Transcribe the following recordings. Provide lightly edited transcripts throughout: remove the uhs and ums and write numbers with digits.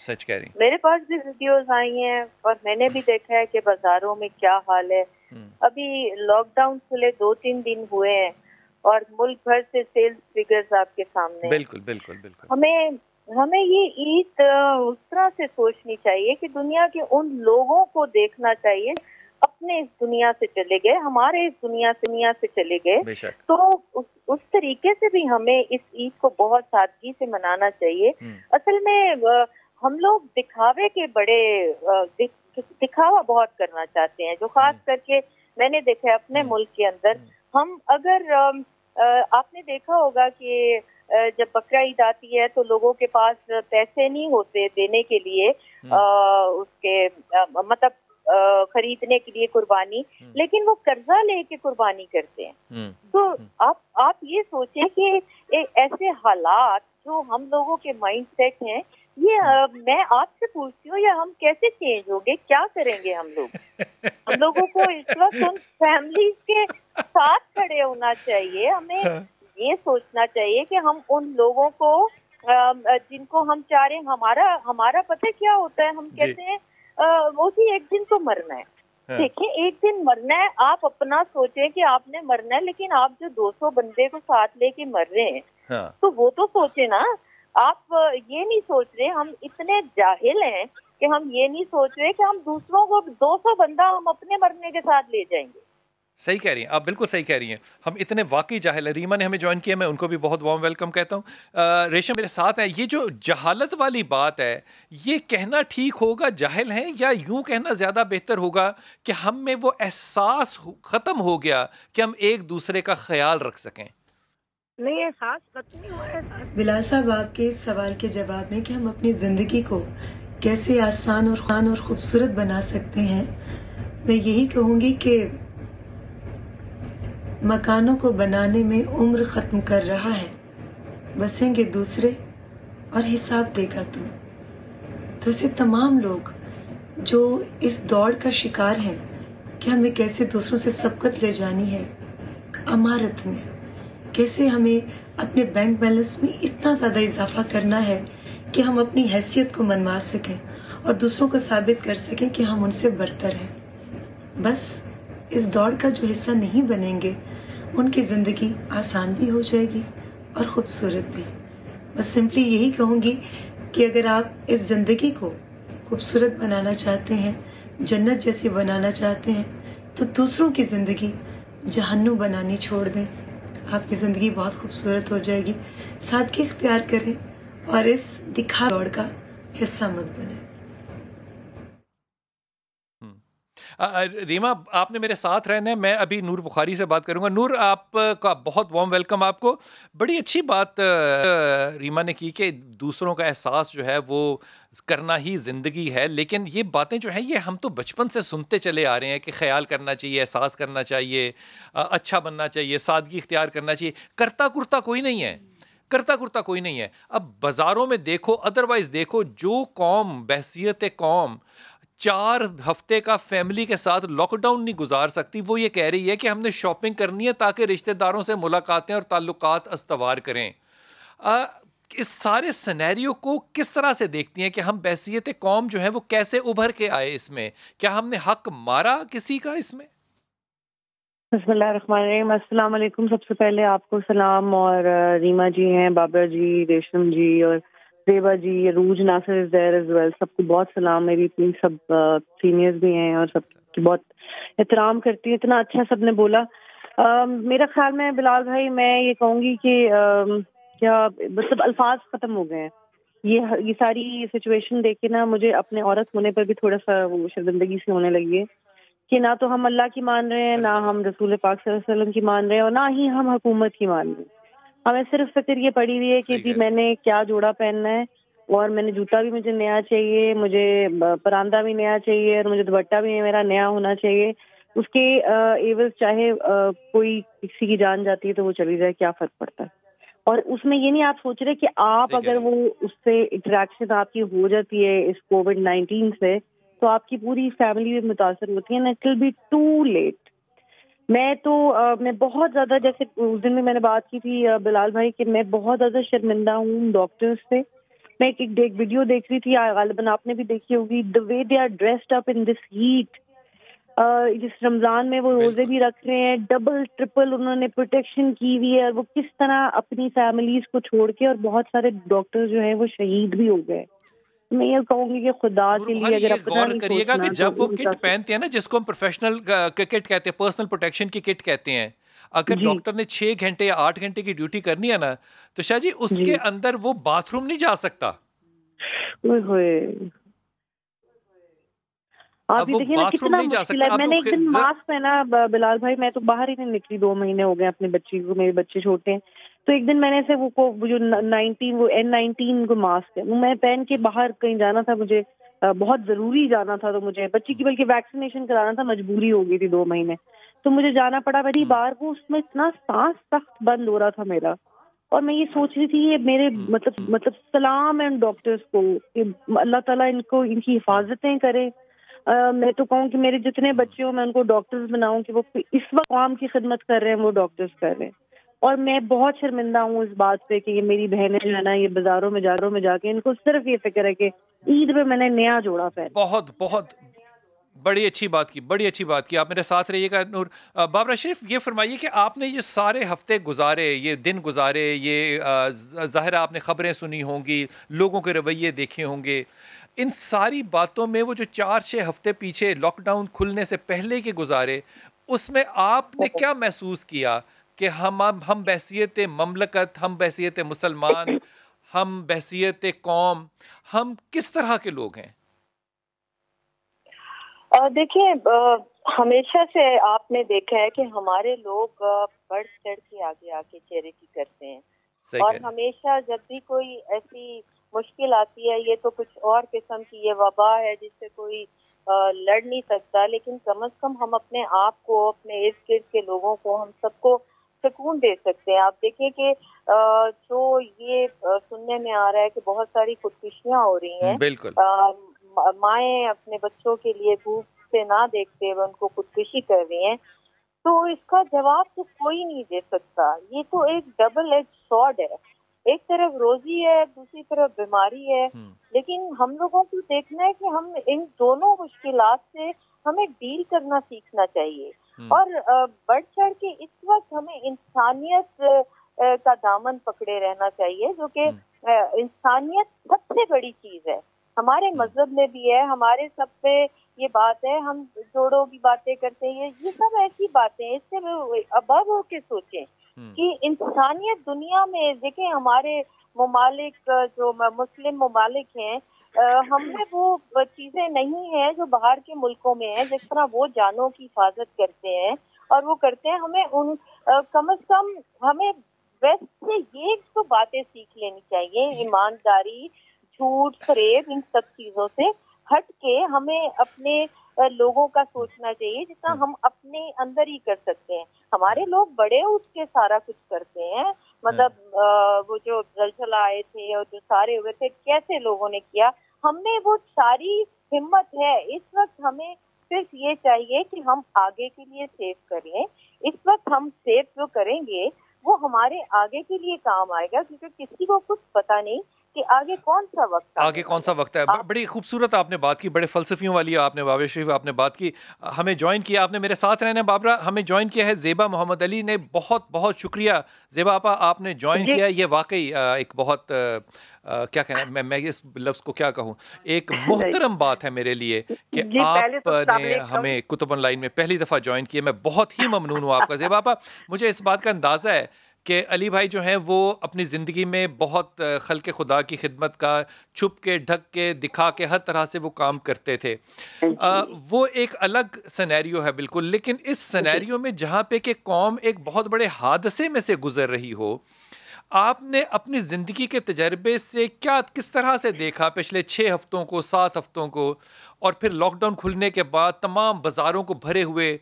سچ کہہ رہی میرے پاس بھی ویڈیوز آئی ہیں اور میں نے بھی دیکھا ہے کہ بازاروں میں کیا حال ہے. ابھی لاک ڈاؤن کھلے 2-3 دن ہوئے ہیں اور ملک بھر سے سیلز فگرز آپ کے سامنے ہیں. بالکل بالکل بالکل. ہمیں یہ عید اس طرح سے سوچنی چاہیے کہ دنیا کے ان لوگوں کو دیکھنا چاہیے اپنے اس دنیا سے چلے گئے, ہمارے اس دنیا سے چلے گئے. بے شک. تو اس طریقے سے بھی ہمیں اس عید کو بہت سادگی سے منانا چاہیے. اصل میں ہم لوگ دکھاوے کے بڑے دکھاوا بہت کرنا چاہتے ہیں, جو خاص کر کے میں نے دیکھا ہے اپنے ملک کے اندر. ہم اگر آپ نے دیکھا ہوگا کہ جب بقرہ عید آتی ہے تو لوگوں کے پاس پیسے نہیں ہوتے دینے کے لیے اس کے مطلب خریدنے کے لیے قربانی, لیکن وہ قرضہ لے کے قربانی کرتے ہیں. تو آپ یہ سوچیں کہ ایسے حالات جو ہم لوگوں کے مائنڈ سیٹ ہیں, یہ میں آپ سے پوچھتی ہوں, یہ ہم کیسے چینج ہوں گے, کیا کریں گے ہم لوگ؟ ہم لوگوں کو اس وقت ان فیملیز کے ساتھ کھڑے ہونا چاہیے. ہمیں یہ سوچنا چاہیے کہ ہم ان لوگوں کو جن کو ہم چاہ رہے ہیں, ہمارا پتہ کیا ہوتا ہے, ہم کہتے ہیں وہ بھی ایک دن تو مرنا ہے. دیکھیں ایک دن مرنا ہے, آپ اپنا سوچیں کہ آپ نے مرنا ہے, لیکن آپ جو 200 بندے کو ساتھ لے کے مر رہے ہیں تو وہ تو سوچیں نا. آپ یہ نہیں سوچ رہے, ہم اتنے جاہل ہیں کہ ہم یہ نہیں سوچ رہے کہ ہم دوسروں کو 200 بندہ ہم اپنے مرنے کے ساتھ لے جائیں گے. صحیح کہہ رہی ہیں آپ, بالکل صحیح کہہ رہی ہیں. ہم اتنے واقعی جاہل ہیں. ریما نے ہمیں جوائن کیا, میں ان کو بھی بہت وارم ویلکم کہتا ہوں. ریشم میرے ساتھ ہیں. یہ جو جہالت والی بات ہے, یہ کہنا ٹھیک ہوگا جاہل ہیں, یا یوں کہنا زیادہ بہتر ہوگا کہ ہم میں وہ احساس ختم ہو گیا کہ ہم ایک دوسرے کا خیال رکھ سکیں؟ نہیں, احساس ختم نہیں ہوا ہے. بلال صاحب, آپ کے اس سوال کے جواب میں کہ ہم اپنی زندگی کو کیسے آسان اور خوبصورت بنا سکتے ہیں, میں یہی کہوں گی کہ مکانوں کو بنانے میں عمر ختم کر رہا ہے, بسیں گے دوسرے اور حساب دے گا تو ایسے تمام لوگ جو اس دوڑ کا شکار ہیں کہ ہمیں کیسے دوسروں سے سبقت لے جانی ہے, امارت میں کیسے ہمیں اپنے بینک بیلنس میں اتنا زیادہ اضافہ کرنا ہے کہ ہم اپنی حیثیت کو منوا سکیں اور دوسروں کو ثابت کر سکیں کہ ہم ان سے برتر ہیں. بس اس دوڑ کا جو حصہ نہیں بنیں گے, ان کی زندگی آسان بھی ہو جائے گی اور خوبصورت بھی. بس سمپلی یہی کہوں گی کہ اگر آپ اس زندگی کو خوبصورت بنانا چاہتے ہیں, جنت جیسی بنانا چاہتے ہیں, تو دوسروں کی زندگی جہنم بنانی چھوڑ دیں. آپ کی زندگی بہت خوبصورت ہو جائے گی. سادگی اختیار کریں اور اس دکھا دوڑ کا حصہ مت بنیں. ریما, آپ نے میرے ساتھ رہنا ہے. میں ابھی نور بخاری سے بات کروں گا. نور, آپ کا بہت وارم ویلکم آپ کو. بڑی اچھی بات ریما نے کی کہ دوسروں کا احساس جو ہے وہ کرنا ہی زندگی ہے. لیکن یہ باتیں جو ہیں یہ ہم تو بچپن سے سنتے چلے آ رہے ہیں کہ خیال کرنا چاہیے, احساس کرنا چاہیے, اچھا بننا چاہیے, سادگی اختیار کرنا چاہیے. کرتا کوئی نہیں ہے. اب بازاروں میں دیکھو, ادروائز دیکھو, جو قوم بحیثیت قوم 4 ہفتے کا فیملی کے ساتھ لاک ڈاؤن نہیں گزار سکتی, وہ یہ کہہ رہی ہے کہ ہم نے شاپنگ کرنی ہے تاکہ رشتہ داروں سے ملاقاتیں اور تعلقات استوار کریں. اس سارے سینیریو کو کس طرح سے دیکھتی ہیں کہ ہم بحیثیت قوم جو ہے وہ کیسے ابھر کے آئے اس میں؟ کیا ہم نے حق مارا کسی کا اس میں؟ بسم اللہ الرحمن الرحیم. السلام علیکم. سب سے پہلے آپ کو سلام, اور ریما جی ہیں, بابر جی, ریشم جی اور زیبا جی, روج ناصر از دیر ایز ویل, سب کو بہت سلام. میری اتنی سب سینئرز بھی ہیں اور سب کی بہت احترام کرتی ہے. اتنا اچھا سب نے بولا. میرا خیال میں بلال بھائی, میں یہ کہوں گی کہ کیا مطلب الفاظ ختم ہو گئے ہیں. یہ ساری سچویشن دیکھ کے نا مجھے اپنے عورت ہونے پر بھی تھوڑا سا وہ شرمندگی سے ہونے لگی ہے کہ نہ تو ہم اللہ کی مان رہے ہیں, نہ ہم رسول پاک صلی اللہ علیہ وسلم کی مان رہے ہیں, اور نہ ہی ہم حکومت کی مان رہے ہیں. ہمیں صرف فکر یہ پڑی ہوئی ہے کہ جی میں نے کیا جوڑا پہننا ہے, اور میں نے جوتا بھی مجھے نیا چاہیے, مجھے پراندہ بھی نیا چاہیے, اور مجھے دوپٹہ بھی میرا نیا ہونا چاہیے. اس کے ایوز چاہے کوئی کسی کی جان جاتی ہے تو وہ چلی جائے, کیا فرق پڑتا ہے. اور اس میں یہ نہیں آپ سوچ رہے کہ آپ اگر وہ اس سے انٹریکشن آپ کی ہو جاتی ہے اس کووڈ-19 سے, تو آپ کی پوری فیملی بھی متاثر ہوتی ہے. It will be too late. میں بہت زیادہ, جیسے اس دن میں نے بات کی تھی بلال بھائی, کہ میں بہت زیادہ شرمندہ ہوں ڈاکٹرز سے میں ایک ویڈیو دیکھ رہی تھی, غالباً آپ نے بھی دیکھی ہوگی, the way they are dressed up in this heat. جس رمضان میں وہ روزے بھی رکھ رہے ہیں, ڈبل ٹرپل انہوں نے پروٹیکشن کی ہوئی ہے, اور وہ کس طرح اپنی فیملیز کو چھوڑ کے, اور بہت سارے ڈاکٹر جو ہیں وہ شہید بھی ہو گئے. میں یہ کہوں گی کہ خدا کے لیے اگر اپنا غور کریے گا کہ جب وہ کٹ پہنتے ہیں نا, جس کو ہم پروفیشنل کٹ کہتے ہیں, پرسنل پروٹیکشن کی کٹ کہتے ہیں, اگر ڈاکٹر نے 6 گھنٹے یا 8 گھنٹے کی ڈیوٹی کرنی ہے نا, تو شاہ جی اس کے اندر وہ باتھ روم نہیں جا سکتا. آپ یہ دیکھیے نا کتنا مشکل ہے. میں نے ایک دن ماسک پہنا بلال بھائی, میں تو باہر ہی نہیں نکلی, 2 مہینے ہو گئے اپنے بچی کو, میرے بچے چھوٹے ہیں, تو ایک دن میں نے ایسے وہ جو 19 کو ماسک ہے وہ میں پہن کے باہر کہیں جانا تھا, مجھے بہت ضروری جانا تھا, تو مجھے بچی کی بلکہ ویکسینیشن کرانا تھا, مجبوری ہو گئی تھی 2 مہینے, تو مجھے جانا پڑا. پہلی بار وہ اس میں اتنا سانس سخت بند ہو رہا تھا میرا, اور میں یہ سوچ رہی تھی یہ میرے مطلب سلام ہے ان ڈاکٹرز کو کہ اللہ تعالیٰ ان کو ان کی حفاظتیں کرے. میں تو کہوں کہ میرے جتنے بچے ہوں میں ان کو ڈاکٹرز بناؤں کہ وہ اس وقت عوام کی خدمت کر رہے ہیں, وہ ڈاکٹرز کر رہے ہیں. اور میں بہت شرمندہ ہوں اس بات پہ کہ یہ میری بہنیں جو ہے نا, یہ بازاروں میں جا کے ان کو صرف یہ فکر ہے کہ عید پہ میں نے نیا جوڑا پہنا. بہت بہت بڑی اچھی بات کی, آپ میرے ساتھ رہیے گا. نور بابرا شریف, یہ فرمائیے کہ آپ نے یہ سارے ہفتے گزارے, یہ دن گزارے, یہ ظاہر آپ نے خبریں سنی ہوں گی, لوگوں کے رویے دیکھے ہوں گے, ان ساری باتوں میں وہ جو 4-6 ہفتے پیچھے لاک ڈاؤن کھلنے سے پہلے کے گزارے, اس میں آپ نے کیا محسوس کیا کہ ہم بحیثیت مملکت, ہم بحیثیت مسلمان, ہم بحیثیت قوم, ہم کس طرح کے لوگ ہیں؟ دیکھیں, ہمیشہ سے آپ نے دیکھا ہے کہ ہمارے لوگ بڑھ چڑھ کے آگے چیریٹی کرتے ہیں, اور ہمیشہ جب بھی کوئی ایسی مشکل آتی ہے, یہ تو کچھ اور قسم کی یہ وبا ہے جس سے کوئی لڑ نہیں سکتا, لیکن کم از کم ہم اپنے آپ کو, اپنے ارد گرد کے لوگوں کو, ہم سب کو سکون دے سکتے ہیں. آپ دیکھیں کہ جو یہ سننے میں آ رہا ہے کہ بہت ساری خودکشیاں ہو رہی ہیں, بالکل مائیں اپنے بچوں کے لیے بھوک سے نہ دیکھتے ہوئے ان کو خودکشی کر رہی ہیں, تو اس کا جواب تو کوئی نہیں دے سکتا. یہ تو ایک ڈبل ایج سورڈ ہے, ایک طرف روزی ہے, دوسری طرف بیماری ہے, لیکن ہم لوگوں کو دیکھنا ہے کہ ہم ان دونوں مشکلات سے ہمیں ڈیل کرنا سیکھنا چاہیے, اور بڑھ چڑھ کے اس وقت ہمیں انسانیت کا دامن پکڑے رہنا چاہیے, جو کہ انسانیت سب سے بڑی چیز ہے. ہمارے مذہب میں بھی ہے, ہمارے سب پہ یہ بات ہے, ہم جوڑوں کی باتیں کرتے ہیں, یہ سب ایسی باتیں ہیں, اس سے اباب ہو کے سوچیں کہ انسانیت دنیا میں. دیکھیں ہمارے ممالک جو مسلم ممالک ہیں, ہم میں وہ چیزیں نہیں ہیں جو باہر کے ملکوں میں ہیں, جس طرح وہ جانوں کی حفاظت کرتے ہیں اور وہ کرتے ہیں. ہمیں ان کم از کم ہمیں ویسٹ سے یہ تو باتیں سیکھ لینی چاہیے, ایمانداری, جھوٹ, فریب, ان سب چیزوں سے ہٹ کے ہمیں اپنے لوگوں کا سوچنا چاہیے جتنا ہم اپنے اندر ہی کر سکتے ہیں. ہمارے لوگ بڑے اٹھ کے سارا کچھ کرتے ہیں, مطلب وہ جو زلزلہ آئے تھے اور جو سارے ہوئے تھے, کیسے لوگوں نے کیا, ہم نے وہ ساری ہمت ہے. اس وقت ہمیں صرف یہ چاہیے کہ ہم آگے کے لیے سیو کریں. اس وقت ہم سیو جو کریں گے وہ ہمارے آگے کے لیے کام آئے گا, کیونکہ کسی کو کچھ پتا نہیں کہ آگے کون سا وقت ہے. بڑی خوبصورت آپ نے بات کی, بڑے فلسفیوں والی آپ نے بابر شریف آپ نے بات کی. ہمیں جوائن کیا آپ نے, میرے ساتھ رہنا بابرا, ہمیں جوائن کیا ہے زیبا محمد علی نے. بہت بہت شکریہ زیبا آپا, آپ نے جوائن کیا. یہ واقعی ایک بہت کیا کہنا, میں اس لفظ کو کیا کہوں, ایک محترم بات ہے میرے لیے کہ آپ نے ہمیں کتب آن لائن میں پہلی دفعہ جوائن کیا. میں بہت ہی ممنون ہوں آپ کا زیبا آپا. مجھے اس بات کا اندازہ ہے کہ علی بھائی جو ہیں وہ اپنی زندگی میں بہت خلق خدا کی خدمت کا چھپ کے, ڈھک کے, دکھا کے, ہر طرح سے وہ کام کرتے تھے. وہ ایک الگ سینیریو ہے بالکل, لیکن اس سینیریو میں جہاں پہ کہ قوم ایک بہت بڑے حادثے میں سے گزر رہی ہو, آپ نے اپنی زندگی کے تجربے سے کس طرح سے دیکھا پچھلے 6 ہفتوں کو, 7 ہفتوں کو, اور پھر لاک ڈاؤن کھلنے کے بعد تمام بازاروں کو بھرے ہوئے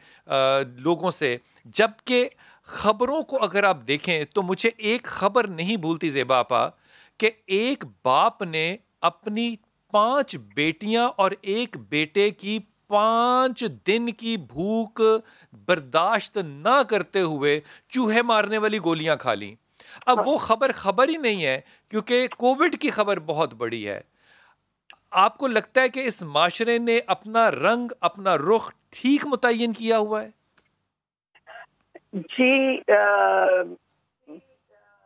لوگوں سے, جبکہ خبروں کو اگر آپ دیکھیں تو مجھے ایک خبر نہیں بھولتی زیبا آپا کہ ایک باپ نے اپنی 5 بیٹیاں اور 1 بیٹے کی 5 دن کی بھوک برداشت نہ کرتے ہوئے چوہے مارنے والی گولیاں کھا لیں. اب وہ خبر ہی نہیں ہے کیونکہ کووڈ کی خبر بہت بڑی ہے. آپ کو لگتا ہے کہ اس معاشرے نے اپنا رنگ اپنا رخ ٹھیک متعین کیا ہوا ہے؟ جی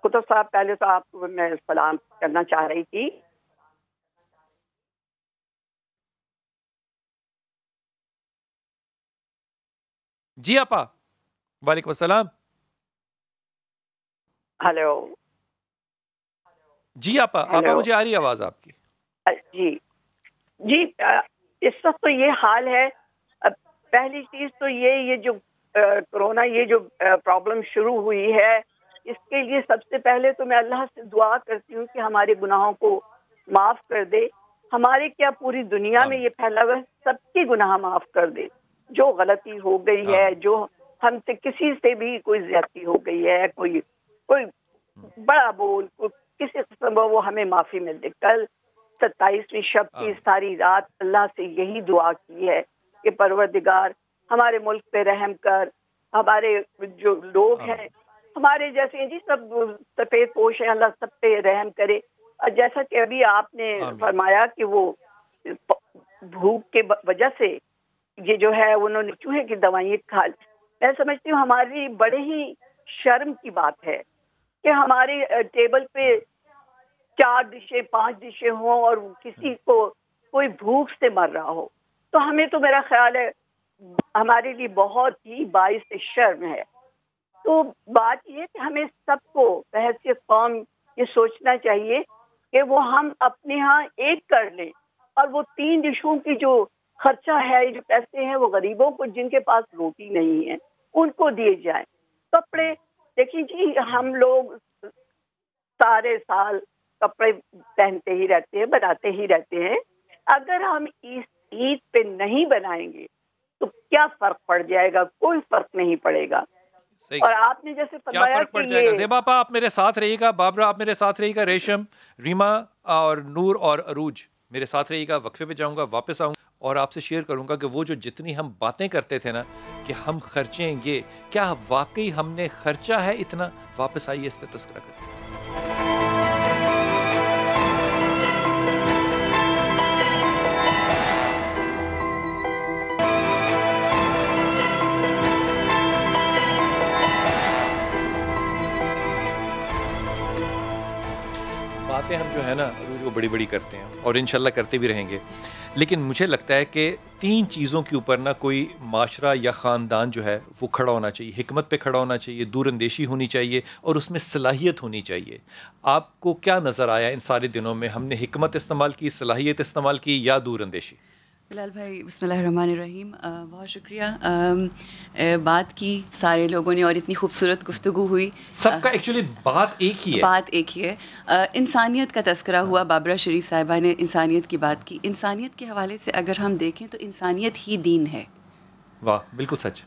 قطب صاحب، پہلے تو آپ کو میں سلام کرنا چاہ رہی تھی. جی آپا. وعلیکم السلام. ہیلو. جی آپا مجھے آ رہی ہے آواز آپ کی. جی اس وقت تو یہ حال ہے. پہلی چیز تو یہ جو کورونا یہ جو پرابلم شروع ہوئی ہے، اس کے لیے سب سے پہلے تو میں اللہ سے دعا کرتی ہوں کہ ہمارے گناہوں کو معاف کر دے. ہمارے کیا پوری دنیا میں یہ پھیلا ہوا ہے، سب کے گناہ معاف کر دے. جو غلطی ہو گئی ہے، جو ہم سے کسی سے بھی کوئی زیادتی ہو گئی ہے، کوئی بڑا بول کسی قسم وہ ہمیں معافی مل دے. کل 27ویں شب کی ساری رات اللہ سے یہی دعا کی ہے کہ پروردگار ہمارے ملک پہ رحم کر. ہمارے جو لوگ ہیں ہمارے جیسے جی سب سفید پوش ہیں، اللہ سب پہ رحم کرے. اور جیسا کہ ابھی آپ نے فرمایا کہ وہ بھوک کے وجہ سے یہ جو ہے انہوں نے چوہے کی دوائیں کھا لی. میں سمجھتی ہوں ہماری بڑے ہی شرم کی بات ہے کہ ہمارے ٹیبل پہ 4 ڈشیں 5 ڈشیں ہوں اور کسی کو کوئی بھوک سے مر رہا ہو. تو ہمیں تو میرا خیال ہے ہمارے لیے بہت ہی باعث شرم ہے. تو بات یہ کہ ہمیں سب کو بحیثیت قوم یہ سوچنا چاہیے کہ وہ ہم اپنے ہاں ایک کر لیں اور وہ 3 ڈشوں کی جو خرچہ ہے، جو پیسے ہیں، وہ غریبوں کو جن کے پاس روٹی نہیں ہے ان کو دیے جائیں. کپڑے دیکھیں جی، ہم لوگ سارے سال کپڑے پہنتے ہی رہتے ہیں، بناتے ہی رہتے ہیں. اگر ہم عید پہ نہیں بنائیں گے تو کیا فرق پڑ جائے گا؟ کوئی فرق نہیں پڑے گا. اور آپ نے جیسے کیا فرق پڑ جائے گا؟ زیبا آپا آپ میرے ساتھ رہیے گا، بابرا آپ میرے ساتھ رہیے گا، ریشم، ریما اور نور اور عروج میرے ساتھ رہیے گا. وقفے پہ جاؤں گا، واپس آؤں اور آپ سے شیئر کروں گا کہ وہ جو جتنی ہم باتیں کرتے تھے نا کہ ہم خرچیں گے، کیا واقعی ہم نے خرچہ ہے اتنا؟ واپس آئیے اس پہ تذکرہ کرتے ہیں. باتیں ہم جو ہے نا روز وہ بڑی بڑی کرتے ہیں اور انشاءاللہ کرتے بھی رہیں گے، لیکن مجھے لگتا ہے کہ 3 چیزوں کے اوپر نہ کوئی معاشرہ یا خاندان جو ہے وہ کھڑا ہونا چاہیے. حکمت پہ کھڑا ہونا چاہیے، دور اندیشی ہونی چاہیے اور اس میں صلاحیت ہونی چاہیے. آپ کو کیا نظر آیا ان سارے دنوں میں؟ ہم نے حکمت استعمال کی، صلاحیت استعمال کی یا دور اندیشی؟ بلال بھائی بسم اللہ الرحمن الرحیم، بہت شکریہ. بات کی سارے لوگوں نے اور اتنی خوبصورت گفتگو ہوئی. سب کا ایکچولی بات ایک ہی ہے. انسانیت کا تذکرہ ہوا، بابرا شریف صاحبہ نے انسانیت کی بات کی. انسانیت کے حوالے سے اگر ہم دیکھیں تو انسانیت ہی دین ہے. واہ، بالکل سچ.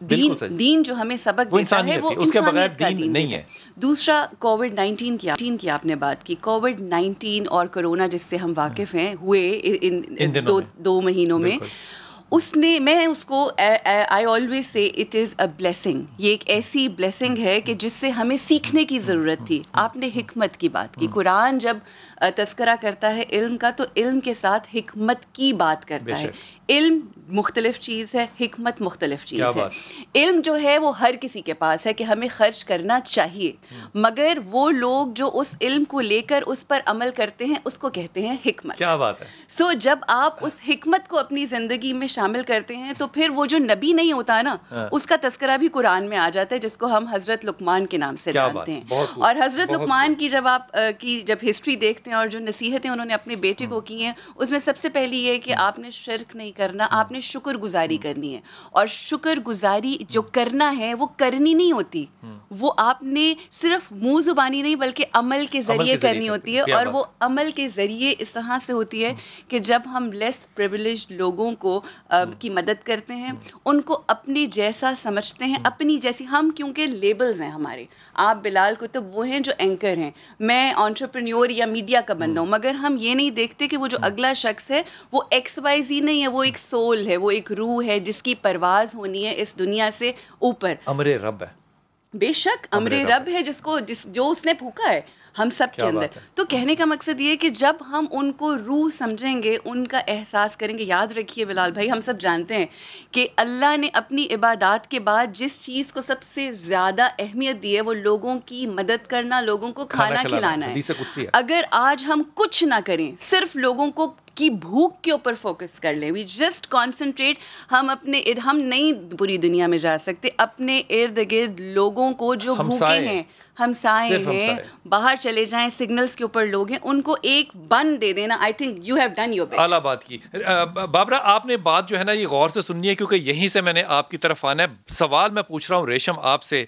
دین جو ہمیں سبق دیتا ہے وہ انسانیت کا دین نہیں ہے. دوسرا کووڈ-19 کی آپ نے بات کی. کووڈ-19 اور کرونا جس سے ہم واقف ہیں ہوئے ان 2 مہینوں میں، میں اس کو I always say it is a blessing. یہ ایک ایسی بلیسنگ ہے کہ جس سے ہمیں سیکھنے کی ضرورت تھی. آپ نے حکمت کی بات کی. قرآن جب تذکرہ کرتا ہے علم کا تو علم کے ساتھ حکمت کی بات کرتا ہے. علم مختلف چیز ہے، حکمت مختلف چیز ہے. علم جو ہے وہ ہر کسی کے پاس ہے کہ ہمیں خرچ کرنا چاہیے، مگر وہ لوگ جو اس علم کو لے کر اس پر عمل کرتے ہیں اس کو کہتے ہیں حکمت. کیا بات ہے. سو جب آپ اس حکمت کو اپنی زندگی میں شامل کرتے ہیں تو پھر وہ جو نبی نہیں ہوتا نا اس کا تذکرہ بھی قرآن میں آ جاتا ہے، جس کو ہم حضرت لقمان کے نام سے جانتے ہیں. اور حضرت لقمان کی جب آپ کی جب ہسٹری دیکھتے ہیں اور جو نصیحتیں انہوں نے اپنے بیٹے کو کی ہیں، اس میں سب سے پہلی یہ کہ آپ نے شرک نہیں کرنا، آپ نے شکر گزاری کرنی ہے. اور شکر گزاری جو کرنا ہے وہ کرنی نہیں ہوتی، وہ آپ نے صرف منہ زبانی نہیں بلکہ عمل کے ذریعے کرنی ہوتی ہے. اور وہ عمل کے ذریعے اس طرح سے ہوتی ہے کہ جب ہم لیس پریویلیجڈ لوگوں کو کی مدد کرتے ہیں، ان کو اپنی جیسا سمجھتے ہیں، اپنی جیسی. ہم کیونکہ لیبلز ہیں ہمارے، آپ بلال کتب وہ ہیں جو اینکر ہیں، میں انٹرپرینیور یا میڈیا کا بندہ ہوں، مگر ہم یہ نہیں دیکھتے کہ وہ جو اگلا شخص ہے وہ XYZ نہیں ہے، وہ ایک سول ہے، وہ ایک روح ہے جس کی پرواز ہونی ہے اس دنیا سے اوپر. امر رب ہے. بے شک امر رب ہے جو اس نے پھونکا ہے ہم سب کے اندر. تو کہنے کا مقصد یہ ہے کہ جب ہم ان کو روح سمجھیں گے, ان کا احساس کریں گے. یاد رکھیے بلال بھائی, ہم سب جانتے ہیں کہ اللہ نے اپنی عبادات کے بعد جس چیز کو سب سے زیادہ اہمیت دی ہے وہ لوگوں کی مدد کرنا, لوگوں کو کھانا کھلانا ہے. اگر آج ہم کچھ نہ کریں, صرف لوگوں کو کی بھوک کے اوپر فوکس کر لیں, وی جسٹ کانسنٹریٹ, ہم نہیں پوری دنیا میں جا سکتے. اپنے ارد گرد لوگوں کو جو بھوکے ہیں, ہمسائے ہیں, باہر چلے جائیں, سگنلز کے اوپر لوگ ہیں, ان کو ایک بن دے دینا. I think you have done your best. اعلیٰ بات کی. بابرا, آپ نے بات جو ہے نا یہ غور سے سننی ہے, کیونکہ یہیں سے میں نے آپ کی طرف آنا ہے. سوال میں پوچھ رہا ہوں ریشم آپ سے,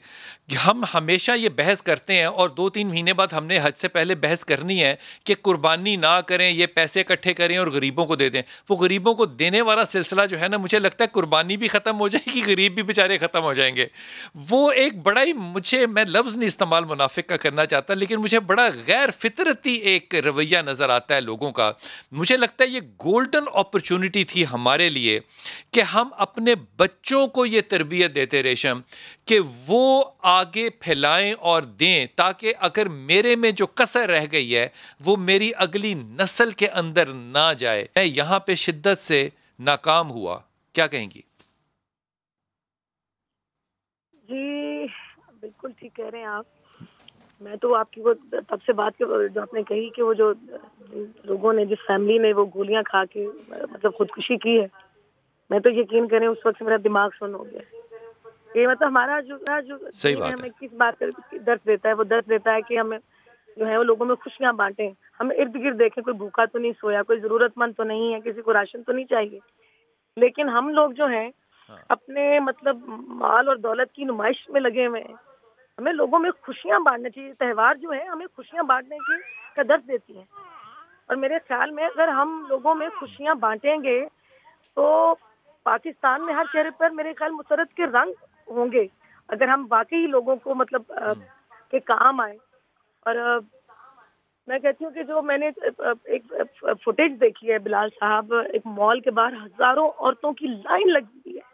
ہم ہمیشہ یہ بحث کرتے ہیں اور 2-3 مہینے بعد ہم نے حج سے پہلے بحث کرنی ہے کہ قربانی نہ کریں, یہ پیسے اکٹھے کریں اور غریبوں کو دے دیں. وہ غریبوں کو دینے والا سلسلہ جو ہے نا, مجھے لگتا ہے قربانی بھی ختم ہو جائے گی, غریب بھی بیچارے ختم ہو جائیں گے. وہ ایک بڑا ہی, میں لفظ نہیں استعمال منافق کا کرنا چاہتا, لیکن مجھے بڑا غیر فطرتی ایک رویہ نظر آتا ہے لوگوں کا. مجھے لگتا ہے یہ گولڈن اپرچونٹی تھی ہمارے لیے کہ ہم اپنے بچوں کو یہ تربیت دیتے ریشم کہ وہ آگے پھیلائیں اور دیں, تاکہ اگر میرے میں جو کسر رہ گئی ہے وہ میری اگلی نسل کے اندر نہ جائے. میں یہاں پہ شدت سے ناکام ہوا. کیا کہیں گی؟ جی بالکل ٹھیک کہہ رہے ہیں آپ. میں تو آپ کی وہ تب سے بات جو آپ نے کہی کہ وہ جو لوگوں نے, جس فیملی نے وہ گولیاں کھا کے مطلب خودکشی کی ہے, میں تو یقین کریں اس وقت میرا دماغ سن ہو گیا. یہ مطلب ہمارا جو ہمیں کس بات کا درد دیتا ہے, وہ درد دیتا ہے کہ ہمیں جو ہے وہ لوگوں میں خوشیاں بانٹیں. ہم ارد گرد دیکھیں, کوئی بھوکا تو نہیں سویا, کوئی ضرورت مند تو نہیں ہے, کسی کو راشن تو نہیں چاہیے, لیکن ہم لوگ جو ہیں اپنے مطلب مال اور دولت کی نمائش میں لگے ہوئے ہیں. ہمیں لوگوں میں خوشیاں بانٹنا چاہیے. تہوار جو ہے ہمیں خوشیاں بانٹنے کا درد دیتی ہیں, اور میرے خیال میں اگر ہم لوگوں میں خوشیاں بانٹیں گے تو پاکستان میں ہر چہرے پر میرے خیال مسرت کے رنگ ہوں گے, اگر ہم واقعی لوگوں کو مطلب کے کام آئے. اور میں کہتی ہوں کہ جو میں نے ایک فوٹیج دیکھی ہے بلال صاحب, ایک مال کے باہر ہزاروں عورتوں کی لائن لگی ہوئی ہے.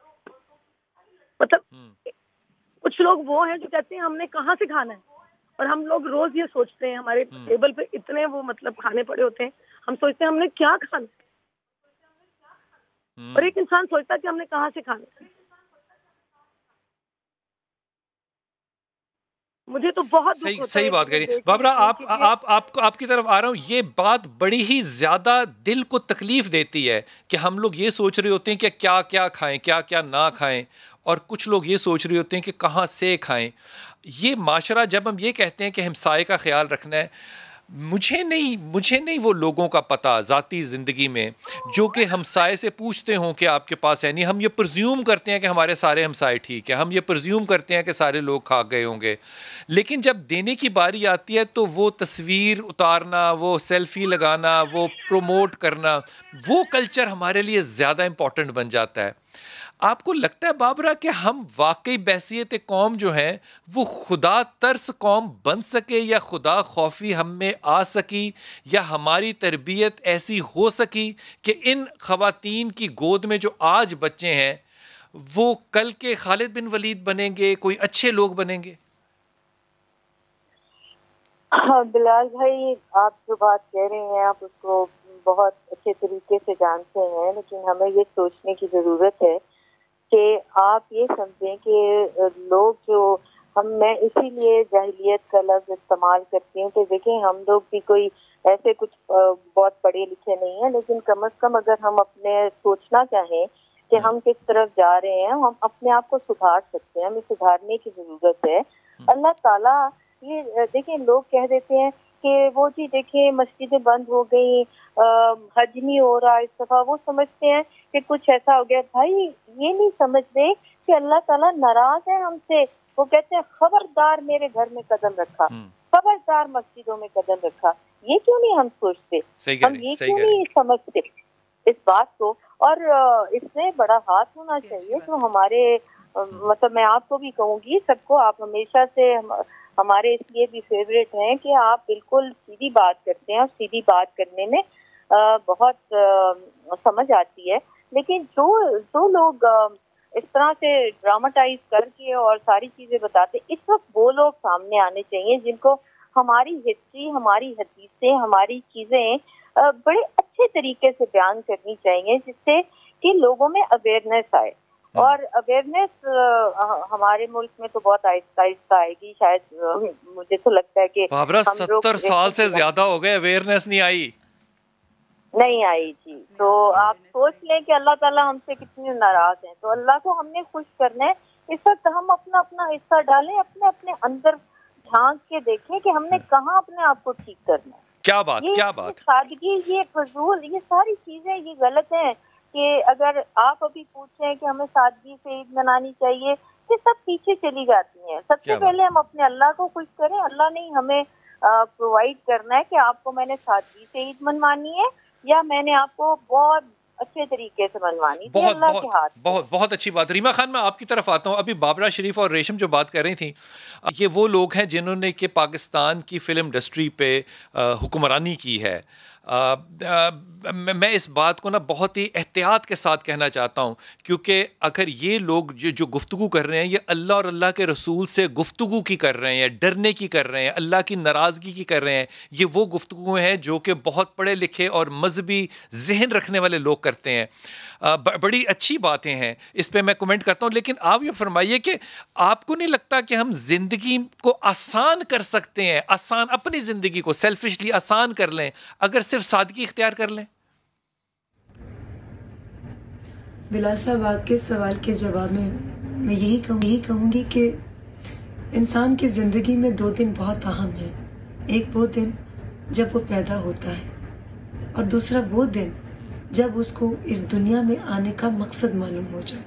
مطلب کچھ لوگ وہ ہیں جو کہتے ہیں ہم نے کہاں سے کھانا ہے, اور ہم لوگ روز یہ سوچتے ہیں, ہمارے ٹیبل پہ اتنے وہ مطلب کھانے پڑے ہوتے ہیں, ہم سوچتے ہیں ہم نے کیا کھانا ہے, اور ایک انسان سوچتا ہے کہ ہم نے کہاں سے کھانا ہے. مجھے تو بہت صحیح بات کریے بابرا. آپ کی طرف آ رہا ہوں. یہ بات بڑی ہی زیادہ دل کو تکلیف دیتی ہے کہ ہم لوگ یہ سوچ رہے ہوتے ہیں کہ کیا کیا کھائیں, کیا کیا نہ کھائیں, اور کچھ لوگ یہ سوچ رہے ہوتے ہیں کہ کہاں سے کھائیں. یہ معاشرہ, جب ہم یہ کہتے ہیں کہ ہمسائے کا خیال رکھنا ہے, مجھے نہیں وہ لوگوں کا پتہ ذاتی زندگی میں جو کہ ہمسائے سے پوچھتے ہوں کہ آپ کے پاس ہے نہیں. ہم یہ پرزیوم کرتے ہیں کہ ہمارے سارے ہمسائے ٹھیک ہیں, ہم یہ پرزیوم کرتے ہیں کہ سارے لوگ کھا گئے ہوں گے, لیکن جب دینے کی باری آتی ہے تو وہ تصویر اتارنا, وہ سیلفی لگانا, وہ پروموٹ کرنا, وہ کلچر ہمارے لیے زیادہ امپورٹنٹ بن جاتا ہے. آپ کو لگتا ہے بابرا کہ ہم واقعی بحثیت قوم جو ہیں وہ خدا ترس قوم بن سکے, یا خدا خوفی ہم میں آ سکی, یا ہماری تربیت ایسی ہو سکی کہ ان خواتین کی گود میں جو آج بچے ہیں وہ کل کے خالد بن ولید بنیں گے, کوئی اچھے لوگ بنیں گے؟ ہاں بلال بھائی, آپ جو بات کہہ رہے ہیں آپ اس کو بہت اچھے طریقے سے جانتے ہیں, لیکن ہمیں یہ سوچنے کی ضرورت ہے کہ آپ یہ سمجھیں کہ لوگ جو میں اسی لیے جاہلیت کا لفظ استعمال کرتی ہوں کہ دیکھیں ہم لوگ بھی کوئی ایسے کچھ بہت پڑھے لکھے نہیں ہیں, لیکن کم از کم اگر ہم اپنے سوچنا چاہیں کہ ہم کس طرف جا رہے ہیں, ہم اپنے آپ کو سدھار سکتے ہیں, ہمیں سدھارنے کی ضرورت ہے. اللہ تعالیٰ یہ دیکھیں, لوگ کہہ دیتے ہیں کہ وہ جی دیکھیں مسجدیں بند ہو گئی, حج نہیں ہو رہا اس دفعہ, وہ سمجھتے ہیں کہ کچھ ایسا ہو گیا. بھائی یہ نہیں سمجھتے کہ اللہ تعالیٰ ناراض ہے ہم سے. وہ کہتے ہیں خبردار میرے گھر میں قدم رکھا, خبردار مسجدوں میں قدم رکھا. یہ کیوں نہیں ہم سوچتے, ہم یہ کیوں نہیں سمجھتے اس بات کو. اور اس میں بڑا ہاتھ ہونا چاہیے جو ہمارے مطلب میں آپ کو بھی کہوں گی, سب کو, آپ ہمیشہ سے ہمارے اس لیے بھی فیوریٹ ہیں کہ آپ بالکل سیدھی بات کرتے ہیں, اور سیدھی بات کرنے میں بہت سمجھ آتی ہے. لیکن جو لوگ اس طرح سے ڈراماٹائز کر کے اور ساری چیزیں بتاتے، اس وقت وہ لوگ سامنے آنے چاہیے جن کو ہماری ہسٹری، ہماری حدیثیں، ہماری چیزیں بڑے اچھے طریقے سے بیان کرنی چاہیے، جس سے کہ لوگوں میں اویئرنیس آئے. اور اویئرنیس ہمارے ملک میں تو بہت آہستہ آہستہ آئے گی شاید. مجھے تو لگتا ہے کہ بابرا 70 سال سے زیادہ ہو گئے، اویئرنیس نہیں آئی جی. تو آپ سوچ لیں کہ اللہ تعالیٰ ہم سے کتنے ناراض ہیں. تو اللہ کو ہم نے خوش کرنا ہے. اس وقت ہم اپنا اپنا حصہ ڈالیں، اپنے اپنے اندر جھانک کے دیکھیں کہ ہم نے کہاں اپنے آپ کو ٹھیک کرنا ہے. کیا بات سادگی، یہ فضول، یہ ساری چیزیں یہ غلط ہیں. کہ اگر آپ ابھی پوچھیں کہ ہمیں سادگی سے عید منانی چاہیے، یہ سب پیچھے چلی جاتی ہیں. سب سے پہلے ہم اپنے اللہ کو خوش کریں. اللہ نے ہمیں پرووائڈ کرنا ہے کہ آپ کو میں نے سادگی سے عید منوانی ہے یا میں نے آپ کو بہت اچھے طریقے سے منوانی. بہت اچھی بات. ریما خان، میں آپ کی طرف آتا ہوں. ابھی بابرا شریف اور ریشم جو بات کر رہی تھیں، یہ وہ لوگ ہیں جنہوں نے کہ پاکستان کی فلم انڈسٹری پہ حکمرانی کی ہے. میں اس بات کو نا بہت ہی احتیاط کے ساتھ کہنا چاہتا ہوں، کیونکہ اگر یہ لوگ جو گفتگو کر رہے ہیں، یہ اللہ اور اللہ کے رسول سے گفتگو کی کر رہے ہیں، ڈرنے کی کر رہے ہیں، اللہ کی ناراضگی کی کر رہے ہیں. یہ وہ گفتگو ہیں جو کہ بہت پڑھے لکھے اور مذہبی ذہن رکھنے والے لوگ کرتے ہیں. بڑی اچھی باتیں ہیں، اس پہ میں کمنٹ کرتا ہوں. لیکن آپ یہ فرمائیے کہ آپ کو نہیں لگتا کہ ہم زندگی کو آسان کر سکتے ہیں، اپنی زندگی کو سیلفشلی آسان کر لیں اگر صرف سادگی اختیار کر لیں؟ بلال صاحب، آپ کے سوال کے جواب میں یہی کہوں گی کہ انسان کی زندگی میں 2 دن بہت اہم ہیں. ایک وہ دن جب وہ پیدا ہوتا ہے، اور دوسرا وہ دن جب اس کو اس دنیا میں آنے کا مقصد معلوم ہو جائے.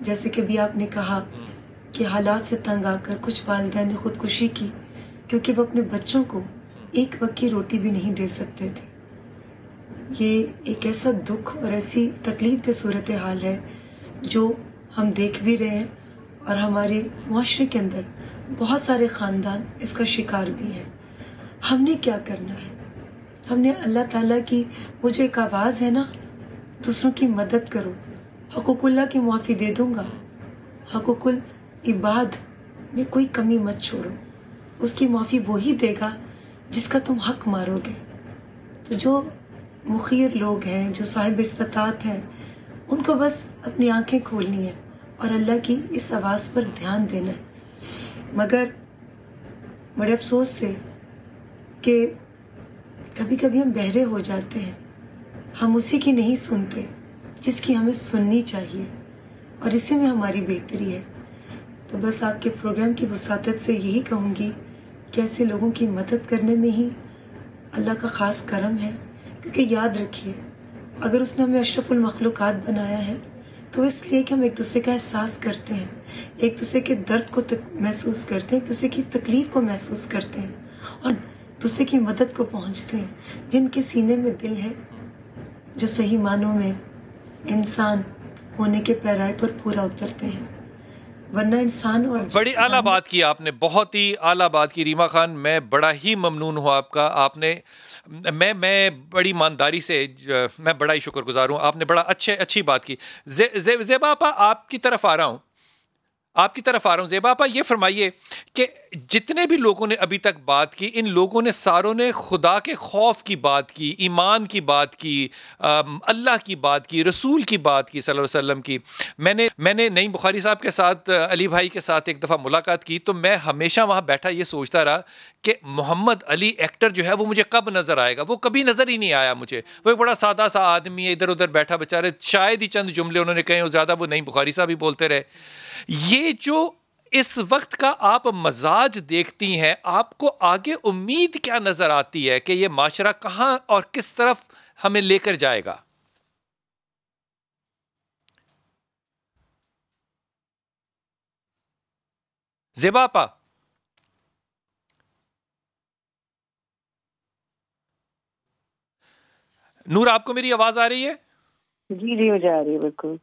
جیسے کہ بھی آپ نے کہا کہ حالات سے تنگ آ کر کچھ والدین نے خودکشی کی کیونکہ وہ اپنے بچوں کو ایک وقت کی روٹی بھی نہیں دے سکتے تھے. یہ ایک ایسا دکھ اور ایسی تکلیف دہ صورتحال ہے جو ہم دیکھ بھی رہے ہیں، اور ہمارے معاشرے کے اندر بہت سارے خاندان اس کا شکار بھی ہیں. ہم نے کیا کرنا ہے؟ ہم نے اللہ تعالیٰ کی وہ جو ایک آواز ہے نا، دوسروں کی مدد کرو، حقوق اللہ کی معافی دے دوں گا، حقوق العباد میں کوئی کمی مت چھوڑو. اس کی معافی وہی دے گا جس کا تم حق مارو گے. تو جو مخیر لوگ ہیں، جو صاحب استطاعت ہیں، ان کو بس اپنی آنکھیں کھولنی ہے اور اللہ کی اس آواز پر دھیان دینا ہے. مگر بڑے افسوس سے کہ کبھی کبھی ہم بہرے ہو جاتے ہیں، ہم اسی کی نہیں سنتے جس کی ہمیں سننی چاہیے، اور اسی میں ہماری بہتری ہے. تو بس آپ کے پروگرام کی وساطت سے یہی کہوں گی کہ ایسے لوگوں کی مدد کرنے میں ہی اللہ کا خاص کرم ہے. کیونکہ یاد رکھیے، اگر اس نے ہمیں اشرف المخلوقات بنایا ہے تو اس لیے کہ ہم ایک دوسرے کا احساس کرتے ہیں، ایک دوسرے کے درد کو محسوس کرتے ہیں، ایک دوسرے کی تکلیف کو محسوس کرتے ہیں، اور دوسرے کی مدد کو پہنچتے ہیں. جن کے سینے میں دل ہے، جو صحیح معنوں میں انسان ہونے کے پیرائے پر پورا اترتے ہیں. ورنہ انسان اور بڑی اعلیٰ بات کی آپ نے، بہت ہی اعلیٰ بات کی ریما خان. میں بڑا ہی ممنون ہوں آپ کا. آپ نے میں بڑی ایمانداری سے میں بڑا ہی شکر گزار ہوں. آپ نے بڑا اچھی بات کی. زیبا آپا، آپ کی طرف آ رہا ہوں. زیبا آپا، یہ فرمائیے کہ جتنے بھی لوگوں نے ابھی تک بات کی، ان لوگوں نے ساروں نے خدا کے خوف کی بات کی، ایمان کی بات کی، اللہ کی بات کی، رسول کی بات کی، صلی اللہ علیہ وسلم کی. میں نے نعیم بخاری صاحب کے ساتھ، علی بھائی کے ساتھ ایک دفعہ ملاقات کی، تو میں ہمیشہ وہاں بیٹھا یہ سوچتا رہا کہ محمد علی ایکٹر جو ہے وہ مجھے کب نظر آئے گا. وہ کبھی نظر ہی نہیں آیا مجھے. وہ ایک بڑا سادہ سا آدمی ہے، ادھر ادھر بیٹھا بیچارے، شاید ہی چند جملے انہوں نے کہے اور زیادہ وہ نعیم بخاری صاحب ہی بولتے رہے. یہ جو اس وقت کا آپ مزاج دیکھتی ہیں، آپ کو آگے امید کیا نظر آتی ہے کہ یہ معاشرہ کہاں اور کس طرف ہمیں لے کر جائے گا؟ زیبا آپا، نور، آپ کو میری آواز آ رہی ہے؟ جی مجھے آ رہی ہے بالکل.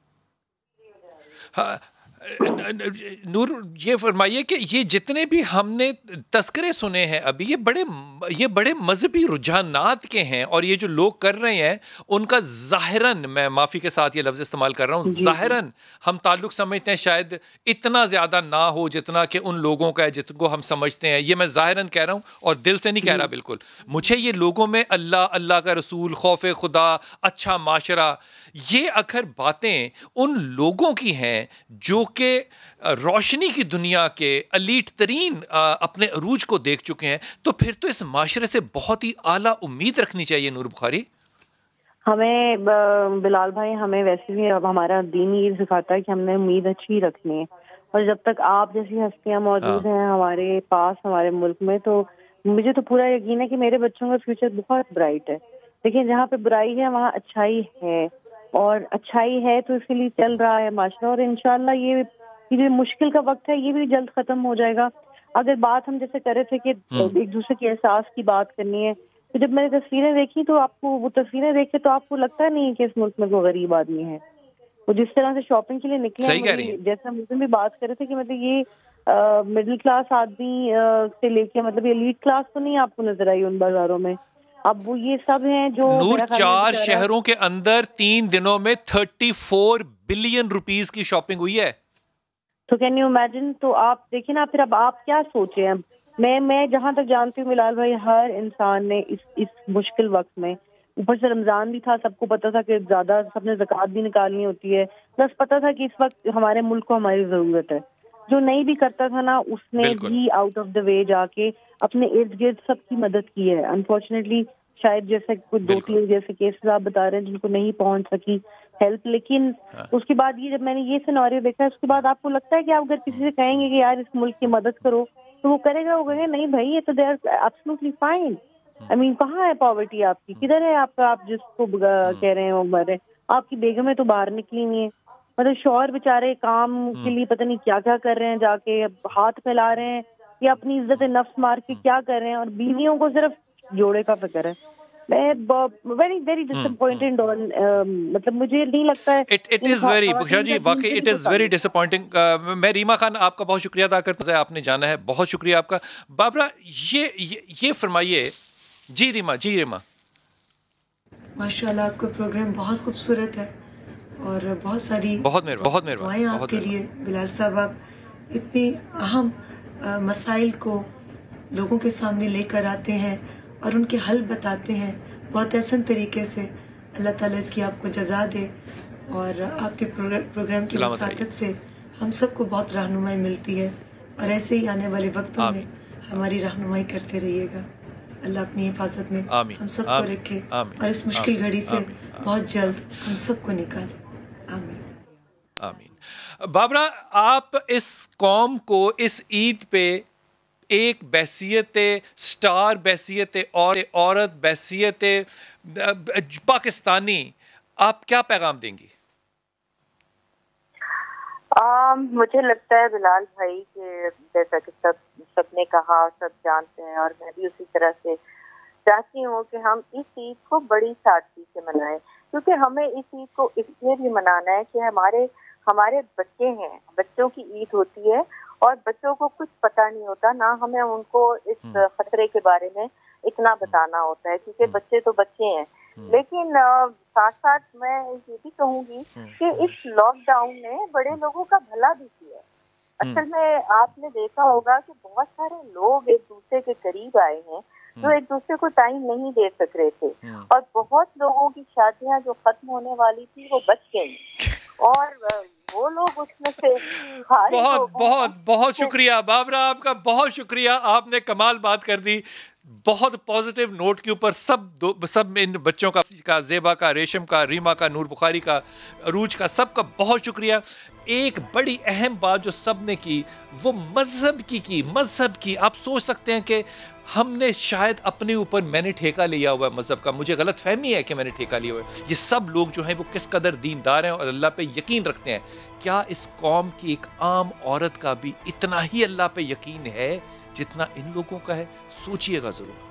نور یہ فرمائیے کہ یہ جتنے بھی ہم نے تذکرے سنے ہیں ابھی یہ بڑے مذہبی رجحانات کے ہیں، اور یہ جو لوگ کر رہے ہیں ان کا ظاہراً، میں معافی کے ساتھ یہ لفظ استعمال کر رہا ہوں، ظاہراً ہم تعلق سمجھتے ہیں شاید اتنا زیادہ نہ ہو جتنا کہ ان لوگوں کا ہے جن کو ہم سمجھتے ہیں. یہ میں ظاہراً کہہ رہا ہوں اور دل سے نہیں کہہ رہا. بالکل مجھے یہ لوگوں میں اللہ کا رسول، خوف خدا، اچھا معاشرہ، یہ اگر باتیں ان لوگوں کی ہیں جو کہ روشنی کی دنیا کے ایلیٹ ترین اپنے عروج کو دیکھ چکے ہیں، تو پھر تو اس معاشرے سے بہت ہی اعلیٰ امید رکھنی چاہیے. نور بخاری، ہمیں بلال بھائی، ہمیں ویسے بھی ہمارا دین یہ سکھاتا ہے کہ ہم نے امید اچھی رکھنی ہے، اور جب تک آپ جیسی ہستیاں موجود ہیں ہمارے پاس، ہمارے ملک میں، تو مجھے تو پورا یقین ہے کہ میرے بچوں کا فیوچر بہت برائٹ ہے. دیکھیں جہاں پہ برائی ہے وہاں اچھائی ہے، اور اچھائی ہے تو اس کے لیے چل رہا ہے معاشرہ، اور انشاءاللہ یہ جو مشکل کا وقت ہے یہ بھی جلد ختم ہو جائے گا. اگر بات ہم جیسے کر رہے تھے کہ ایک دوسرے کے احساس کی بات کرنی ہے، تو جب میں نے تصویریں دیکھی تو آپ کو وہ تصویریں دیکھ کے تو آپ کو لگتا نہیں کہ اس ملک میں کوئی غریب آدمی ہے. وہ جس طرح سے شاپنگ کے لیے نکلے ہیں، جیسے ہم اس میں بھی بات کر رہے تھے کہ مطلب یہ مڈل کلاس آدمی سے لے کے مطلب یہ ایلیٹ کلاس تو نہیں آپ کو نظر آئی ان بازاروں میں. اب وہ یہ سب ہیں جو نور 4 شہروں کے اندر 3 دنوں میں 34 بلین روپیز کی شاپنگ ہوئی ہے. تو کین یو امیجن؟ تو آپ دیکھیں نا، پھر اب آپ کیا سوچیں. اب میں جہاں تک جانتی ہوں بلال بھائی، ہر انسان نے اس مشکل وقت میں، اوپر سے رمضان بھی تھا، سب کو پتا تھا کہ زیادہ سب نے زکوٰۃ بھی نکالنی ہوتی ہے، پلس پتا تھا کہ اس وقت ہمارے ملک کو ہماری ضرورت ہے. جو نہیں بھی کرتا تھا نا، اس نے بھی آؤٹ آف دا وے جا کے اپنے ارد گرد سب کی مدد کی ہے. انفارچونیٹلی شاید جیسے کچھ 2-3 جیسے کیسز آپ بتا رہے ہیں جن کو نہیں پہنچ سکی ہیلپ، لیکن اس کے بعد یہ جب میں نے یہ سیناریو دیکھا، اس کے بعد آپ کو لگتا ہے کہ آپ اگر کسی سے کہیں گے کہ یار اس ملک کی مدد کرو تو وہ کرے گا، وہ کہے گا نہیں بھائی یہ تو دے آر ایبسولوٹلی فائن. آئی مین کہاں ہے پاورٹی آپ کی؟ کدھر ہے آپ کا؟ آپ جس کو کہہ رہے ہیں وہ مرے، آپ کی بیگمیں تو باہر نکلی نہیں ہے. مطلب شوہر بیچارے کام کے لیے پتہ نہیں کیا کیا کر رہے ہیں، جا کے ہاتھ پھیلا رہے ہیں یا اپنی عزت نفس مار کے کیا کر رہے ہیں، اور بیویوں کو صرف جوڑے کا فکر ہے. میں ویری ڈس اپوائنٹڈ، مطلب مجھے نہیں لگتا ہے. اٹ از ویری بخشا جی، واقعی it is very disappointing. میں ریما خان آپ کا بہت شکریہ ادا کرتا ہوں، آپ نے جانا ہے، بہت شکریہ آپ کا. بابرا یہ فرمائیے. جی ریما. ماشاءاللہ آپ کا پروگرام بہت خوبصورت ہے، اور بہت ساری دعائیں آپ کے لیے. بلال صاحب، آپ اتنے اہم مسائل کو لوگوں کے سامنے لے کر آتے ہیں اور ان کے حل بتاتے ہیں بہت احسن طریقے سے. اللہ تعالیٰ اس کی آپ کو جزا دے، اور آپ کے پروگرام کی وساطت سے ہم سب کو بہت رہنمائی ملتی ہے، اور ایسے ہی آنے والے وقتوں میں ہماری رہنمائی کرتے رہیے گا. اللہ اپنی حفاظت میں ہم سب کو رکھے، اور اس مشکل گھڑی سے بہت جلد ہم سب کو نکالے. آمین. بابرا، آپ اس قوم کو اس عید پہ ایک بحثیت سٹار، بحثیت عورت، بحثیت پاکستانی، آپ کیا پیغام دیں گی؟ مجھے لگتا ہے بلال بھائی کہ جیسا کہ سب نے کہا، سب جانتے ہیں، اور میں بھی اسی طرح سے چاہتی ہوں کہ ہم اس عید کو بڑی سادگی سے منائیں، کیونکہ ہمیں اس عید کو اس لیے بھی منانا ہے کہ ہمارے بچے ہیں، بچوں کی عید ہوتی ہے، اور بچوں کو کچھ پتہ نہیں ہوتا، نہ ہمیں ان کو اس خطرے کے بارے میں اتنا بتانا ہوتا ہے، کیونکہ بچے تو بچے ہیں. لیکن ساتھ ساتھ میں یہ بھی کہوں گی کہ اس لاک ڈاؤن نے بڑے لوگوں کا بھلا بھی کیا ہے. اصل میں آپ نے دیکھا ہوگا کہ بہت سارے لوگ ایک دوسرے کے قریب آئے ہیں جو ایک دوسرے کو ٹائم نہیں دے سک رہے تھے، اور بہت لوگوں کی شادیاں جو ختم ہونے والی تھی وہ بچ گئی، اور وہ لوگ اس میں سے بہت شکریہ بابرا، آپ کا بہت شکریہ. آپ نے کمال بات کر دی، بہت پازیٹیو نوٹ کے اوپر. سب ان بچوں کا، زیبا کا، ریشم کا، ریما کا، نور بخاری کا، عروج کا، سب کا بہت شکریہ. ایک بڑی اہم بات جو سب نے کی وہ مذہب کی. آپ سوچ سکتے ہیں کہ ہم نے شاید اپنے اوپر، میں نے ٹھیکہ لیا ہوا ہے مذہب کا، مجھے غلط فہمی ہے کہ میں نے ٹھیکہ لیا ہوا ہے. یہ سب لوگ جو ہیں وہ کس قدر دیندار ہیں اور اللہ پہ یقین رکھتے ہیں. کیا اس قوم کی ایک عام عورت کا بھی اتنا ہی اللہ پہ یقین ہے جتنا ان لوگوں کا ہے؟ سوچئے گا ضرور.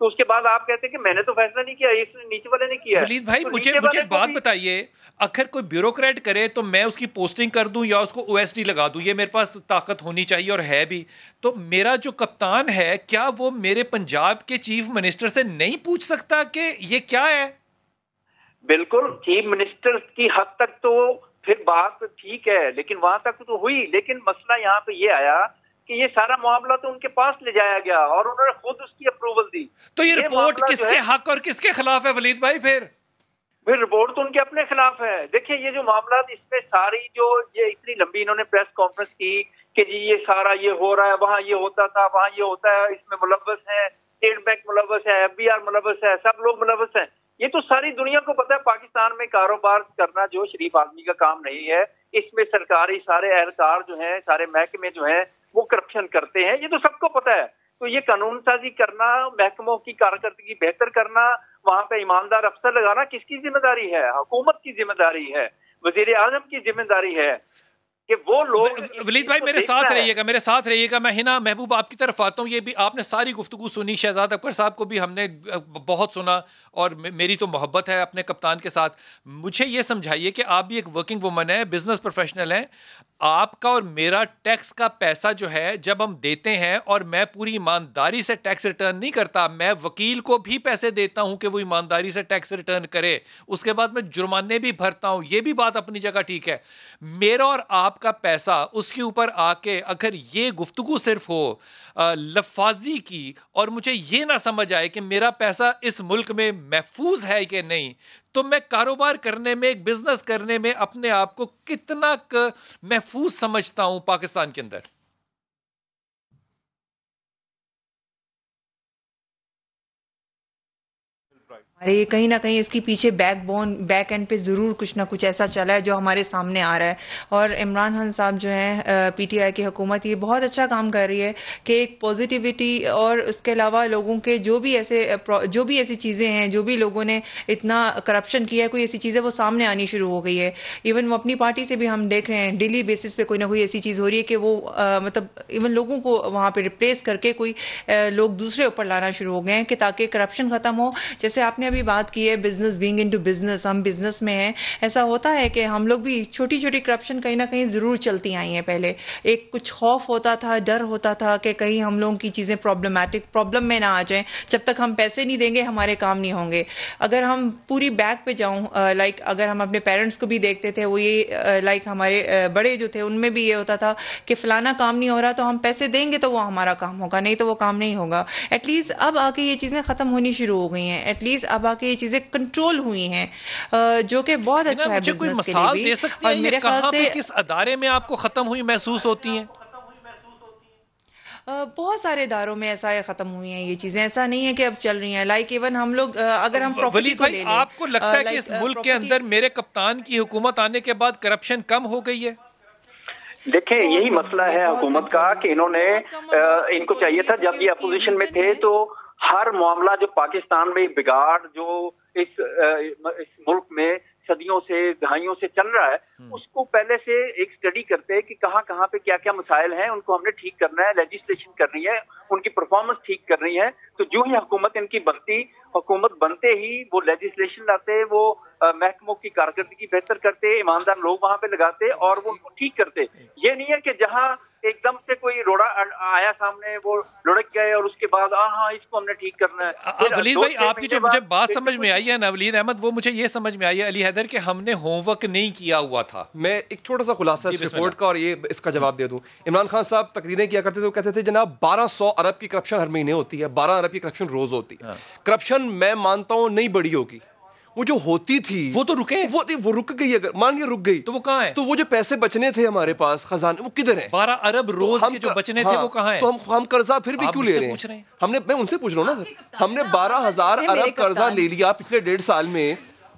تو اس کے بعد آپ کہتے ہیں کہ میں نے تو فیصلہ نہیں کیا, اس نیچے والے نے کیا. ولید بھائی مجھے بات بتائیے, اگر کوئی بیوروکریٹ کرے تو میں اس کی پوسٹنگ کر دوں یا اس کو OSD لگا دوں, یہ میرے پاس طاقت ہونی چاہیے اور ہے بھی. تو میرا جو کپتان ہے کیا وہ میرے پنجاب کے چیف منسٹر سے نہیں پوچھ سکتا کہ یہ کیا ہے؟ بالکل, چیف منسٹر کی حد تک تو پھر بات ٹھیک ہے, لیکن وہاں تک تو ہوئی. لیکن مسئلہ یہاں پہ یہ آیا کہ یہ سارا معاملہ تو ان کے پاس لے جایا گیا اور انہوں نے خود اس کی اپروول دی. تو یہ رپورٹ کس کے حق اور کس کے خلاف ہے ولید بھائی؟ پھر رپورٹ تو ان کے اپنے خلاف ہے. دیکھیں یہ جو معاملات, اس میں ساری جو یہ اتنی لمبی انہوں نے پریس کانفرنس کی کہ جی یہ سارا یہ ہو رہا ہے, وہاں یہ ہوتا تھا, وہاں یہ ہوتا ہے, اس میں ملوث ہے, اسٹیٹ بینک ملوث ہے, FBR ملوث ہے, سب لوگ ملوث ہیں. یہ تو ساری دنیا کو پتا ہے. پاکستان میں کاروبار کرنا جو شریف آدمی کا کام نہیں ہے. اس میں سرکاری سارے اہلکار جو ہیں, سارے محکمے جو ہیں وہ کرپشن کرتے ہیں, یہ تو سب کو پتا ہے. تو یہ قانون سازی کرنا, محکموں کی کارکردگی بہتر کرنا, وہاں پہ ایماندار افسر لگانا کس کی ذمہ داری ہے؟ حکومت کی ذمہ داری ہے, وزیر اعظم کی ذمہ داری ہے کہ وہ لوگ. ولید بھائی میرے ساتھ رہیے گا, میں ہنا محبوب آپ کی طرف آتا ہوں. یہ بھی آپ نے ساری گفتگو سنی, شہزاد اکبر صاحب کو بھی ہم نے بہت سنا, اور میری تو محبت ہے اپنے کپتان کے ساتھ. مجھے یہ سمجھائیے کہ آپ بھی ایک ورکنگ وومن ہیں, بزنس پروفیشنل ہیں. آپ کا اور میرا ٹیکس کا پیسہ جو ہے جب ہم دیتے ہیں, اور میں پوری ایمانداری سے ٹیکس ریٹرن نہیں کرتا, میں وکیل کو بھی پیسے دیتا ہوں کہ وہ ایمانداری سے ٹیکس ریٹرن کرے, اس کے بعد میں جرمانے بھی بھرتا ہوں, یہ بھی بات اپنی جگہ ٹھیک ہے. میرا اور آپ کا پیسہ, اس کے اوپر آ کے اگر یہ گفتگو صرف ہو لفاظی کی, اور مجھے یہ نہ سمجھ آئے کہ میرا پیسہ اس ملک میں محفوظ ہے کہ نہیں, تو میں کاروبار کرنے میں, ایک بزنس کرنے میں اپنے آپ کو کتنا محفوظ سمجھتا ہوں پاکستان کے اندر. یہ کہیں نہ کہیں اس کی پیچھے بیک اینڈ پہ ضرور کچھ نہ کچھ ایسا چلا ہے جو ہمارے سامنے آ رہا ہے. اور عمران خان صاحب جو ہیں, PTI کی حکومت یہ بہت اچھا کام کر رہی ہے کہ ایک پازیٹیوٹی, اور اس کے علاوہ لوگوں کے جو بھی ایسی چیزیں ہیں, جو بھی لوگوں نے اتنا کرپشن کیا ہے, کوئی ایسی چیزیں وہ سامنے آنی شروع ہو گئی ہے. ایون وہ اپنی پارٹی سے بھی ہم دیکھ رہے ہیں ڈیلی بیسس پہ کوئی نہ کوئی ایسی چیز ہو رہی ہے کہ وہ مطلب ایون لوگوں کو وہاں پہ ریپلیس کر کے کوئی لوگ دوسرے اوپر لانا شروع ہو گئے ہیں کہ تاکہ کرپشن ختم ہو. جیسے آپ نے ابھی بات کی ہے بزنس بینگ انٹو بزنس, ہم بزنس میں ہیں, ایسا ہوتا ہے کہ ہم لوگ بھی چھوٹی چھوٹی کرپشن کہیں نہ کہیں ضرور چلتی آئی ہیں. پہلے ایک کچھ خوف ہوتا تھا, ڈر ہوتا تھا کہ کہیں ہم لوگوں کی چیزیں پرابلم میں نہ آ جائیں, جب تک ہم پیسے نہیں دیں گے ہمارے کام نہیں ہوں گے. اگر ہم پوری بیک پہ جاؤں, لائک اگر ہم اپنے پیرنٹس کو بھی دیکھتے تھے, وہ یہ لائک ہمارے بڑے جو تھے ان میں بھی یہ ہوتا تھا کہ فلانا کام نہیں ہو رہا تو ہم پیسے دیں گے تو وہ ہمارا کام ہوگا, نہیں تو وہ کام نہیں ہوگا. ایٹ لیسٹ اب آ کے یہ چیزیں ختم ہونی شروع ہو گئی ہیں, ایٹ لیسٹ اب آ کے یہ چیزیں کنٹرول ہوئی ہیں, جو کہ بہت اچھا ہے بزنس کے لیے بھی. کوئی مثال دے سکتی ہیں یہ کہاں پہ, کس ادارے میں آپ کو ختم ہوئی محسوس ہوتی ہیں؟ بہت سارے اداروں میں ایسا ختم ہوئی ہیں یہ چیزیں, ایسا نہیں ہے کہ اب چل رہی ہیں. لائک ایون ہم لوگ اگر ہم پراپرٹی کو لے لیں, آپ کو لگتا ہے کہ اس ملک کے اندر میرے کپتان کی حکومت آنے کے بعد کرپشن کم ہو گئی ہے؟ دیکھیں یہی مسئلہ ہے حکومت کا کہ ان کو چاہیے تھا جب یہ اپوزیشن میں تھے تو ہر معاملہ جو پاکستان میں بگاڑ جو اس ملک میں صدیوں سے دہائیوں سے چل رہا ہے, اس کو پہلے سے ایک اسٹڈی کرتے کہ کہاں کہاں پہ کیا کیا مسائل ہیں, ان کو ہم نے ٹھیک کرنا ہے, لیجسلیشن کرنی ہے, ان کی پرفارمنس ٹھیک کرنی ہے. تو جو ہی حکومت ان کی بنتی, حکومت بنتے ہی وہ لیجسلیشن لاتے, وہ محکموں کی کارکردگی بہتر کرتے, ایماندار لوگ وہاں پہ لگاتے اور وہ ان کو ٹھیک کرتے. یہ نہیں ہے کہ جہاں ایک دم سے کوئی روڑا آیا سامنے وہ لڑک گئے اور اس کے بعد ہاں اس کو ہم نے ٹھیک کرنا ہے. ولید بھائی آپ کی جو مجھے بات سمجھ میں آئی ہے نا ولید احمد, وہ مجھے یہ سمجھ میں آئی ہے علی حیدر کہ ہم نے ہوم ورک نہیں کیا ہوا تھا. میں ایک چھوٹا سا خلاصہ اس رپورٹ کا اور یہ اس کا جواب دے دوں. عمران خان صاحب تقریریں کیا کرتے تھے, وہ کہتے تھے جناب 1200 ارب کی کرپشن ہر مہینے ہوتی ہے, 12 ارب کی کرپشن روز ہوتی ہے. کرپشن میں مانتا ہوں نہیں بڑی ہوگی, وہ جو ہوتی تھی وہ تو رکے, وہ رک گئی. اگر مان لیے رک گئی تو وہ کہاں ہے؟ تو وہ جو پیسے بچنے تھے ہمارے پاس خزانے, وہ کدھر ہیں؟ 12 ارب روز کے جو بچنے تھے وہ کہاں ہیں؟ تو ہم قرضہ پھر بھی کیوں لے رہے ہیں؟ میں ان سے پوچھ رہا ہوں نا, ہم نے 12,000 ارب قرضہ لے لیا پچھلے 1.5 سال میں,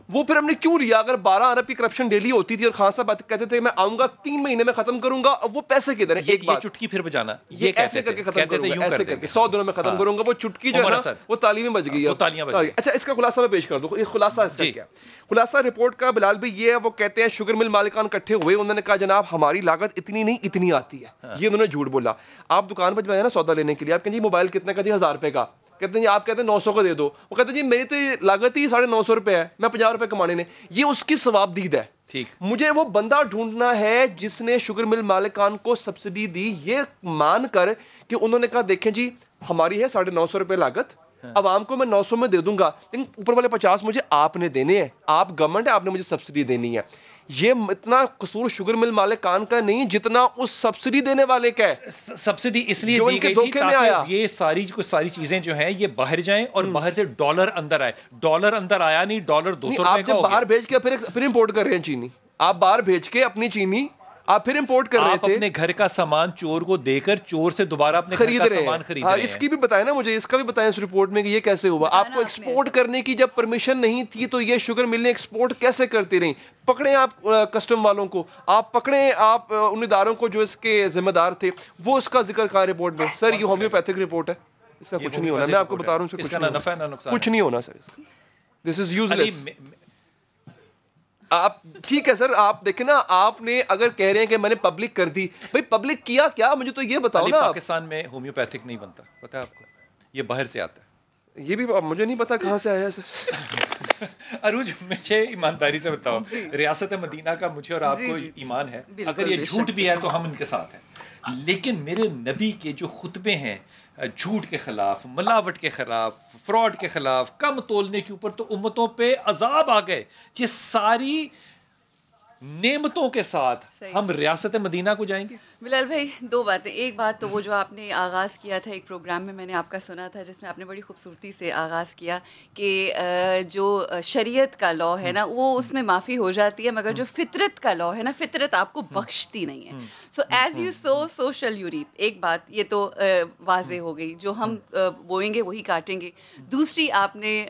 وہ پھر ہم نے کیوں لیا؟ اگر 12 ارب کی کرپشن ڈیلی ہوتی تھی اور خان صاحب کہتے تھے میں آؤں گا 3 مہینے میں ختم کروں گا, وہ پیسے کدھر ہیں؟ ایک بات چٹکی پھر بجانا, یہ ایسے کر کے ختم کروں گا, ایسے کر کے 100 دنوں میں ختم کروں گا, وہ چٹکی جو ہے نا وہ تالیاں بج گئی ہے. اچھا اس کا خلاصہ میں پیش کر دوں. یہ خلاصہ اس کا کیا خلاصہ رپورٹ کا بلال بھائی یہ ہے, وہ کہتے ہیں شوگر مل مالکان اکٹھے ہوئے, انہوں نے کہا جناب ہماری لاگت اتنی نہیں اتنی آتی ہے. یہ انہوں نے جھوٹ بولا. آپ دکان پر جائیں نا سودا لینے کے لیے, آپ کہیں جی موبائل کتنے کا جی 1000 روپے کا, کہتے ہیں جی آپ کہتے ہیں 900 کا دے دو, وہ کہتے ہیں جی میری تو لاگت ہی 950 روپے ہے, میں 50 روپے کمانے نے, یہ اس کی ثواب دید ہے. ٹھیک, مجھے وہ بندہ ڈھونڈنا ہے جس نے شوگر مل مالکان کو سبسڈی دی, یہ مان کر کہ انہوں نے کہا دیکھیں جی ہماری ہے 950 روپے لاگت, عوام کو میں 900 میں دے دوں گا, لیکن اوپر والے 50 مجھے آپ نے دینے ہیں, آپ گورنمنٹ ہے, آپ نے مجھے سبسڈی دینی ہے. یہ اتنا قصور شوگر مل مالکان کا نہیں جتنا اس سبسڈی دینے والے کا ہے. سبسڈی اس لیے دی گئی تھی تاکہ یہ ساری چیزیں جو ہیں یہ باہر جائیں اور باہر سے ڈالر اندر آئے. ڈالر اندر آیا نہیں, ڈالر 200 روپے کا ہو گیا. آپ باہر بھیج کے پھر امپورٹ کر رہے ہیں چینی, آپ باہر بھیج کے اپنی چینی آپ پھر امپورٹ کر رہے تھے, اپنے گھر کا سامان چور کو دے کر چور سے دوبارہ اپنے گھر کا سامان خرید رہے ہیں. اس کی بھی بتائیں نا مجھے, اس کا بھی بتائیں اس رپورٹ میں کہ یہ کیسے ہوا. آپ کو ایکسپورٹ کرنے کی جب پرمیشن نہیں تھی تو یہ شوگر ملیں ایکسپورٹ کیسے کرتی رہیں؟ پکڑیں آپ کسٹم والوں کو, آپ پکڑیں آپ ان اداروں کو جو اس کے ذمہ دار تھے, وہ اس کا ذکر کہا رپورٹ میں. سر یہ ہومیوپیتھک رپورٹ ہے, اس کا کچھ نہیں ہونا, میں آپ کو بتا رہا ہوں, اس کا نہ نفع نہ نقصان, کچھ نہیں ہونا سر, دس از یوز لیس. آپ ٹھیک ہے سر, آپ دیکھیں نا, آپ نے اگر کہہ رہے ہیں کہ میں نے پبلک کر دی, بھائی پبلک کیا کیا مجھے تو یہ بتاؤ نا. پاکستان میں ہومیوپیتھک نہیں بنتا, پتہ ہے آپ کو, یہ باہر سے آتا ہے. یہ بھی مجھے نہیں پتا کہاں سے آیا ہے سر. عروج مجھے ایمانداری سے بتاؤ, ریاست مدینہ کا مجھے اور آپ کو ایمان ہے, اگر یہ جھوٹ بھی ہے تو ہم ان کے ساتھ ہیں, لیکن میرے نبی کے جو خطبے ہیں جھوٹ کے خلاف, ملاوٹ کے خلاف, فراڈ کے خلاف, کم تولنے کے اوپر, تو امتوں پہ عذاب آ گئے. یہ ساری نعمتوں کے ساتھ ہم ریاست مدینہ کو جائیں گے. بلال بھائی دو باتیں, ایک بات تو وہ جو آپ نے آغاز کیا تھا ایک پروگرام میں نے آپ کا سنا تھا جس میں آپ نے بڑی خوبصورتی سے آغاز کیا کہ جو شریعت کا لا ہے نا وہ اس میں معافی ہو جاتی ہے, مگر جو فطرت کا لا ہے نا, فطرت آپ کو بخشتی نہیں ہے. سو ایز یو سو شل یو ریپ. ایک بات یہ تو واضح ہو گئی, جو ہم بوئیں گے وہی کاٹیں گے. دوسری آپ نے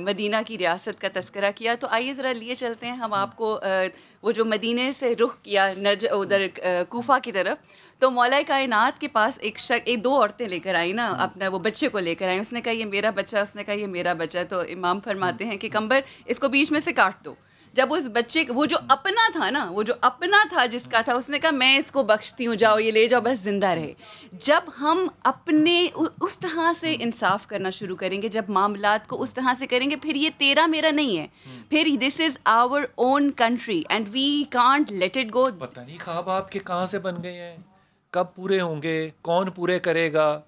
مدینہ کی ریاست کا تذکرہ کیا, تو آئیے ذرا لیے چلتے ہیں ہم آپ کو وہ جو مدینے سے رخ کیا ادھر کوفہ کی طرف, تو مولا کائنات کے پاس ایک دو عورتیں لے کر آئی نا, اپنا وہ بچے کو لے کر آئی. اس نے کہا یہ میرا بچہ, اس نے کہا یہ میرا بچہ. تو امام فرماتے ہیں کہ کمبر اس کو بیچ میں سے کاٹ دو. جب اس بچے وہ جو اپنا تھا نا, وہ جو اپنا تھا جس کا تھا, اس نے کہا میں اس کو بخشتی ہوں, جاؤ یہ لے جاؤ بس زندہ رہے. جب ہم اپنے اس طرح سے انصاف کرنا شروع کریں گے, جب معاملات کو اس طرح سے کریں گے, پھر یہ تیرا میرا نہیں ہے, پھر this is our own country and we can't let it go. پتہ نہیں خواب آپ کے کہاں سے بن گئے ہیں, کب پورے ہوں گے, کون پورے کرے گا,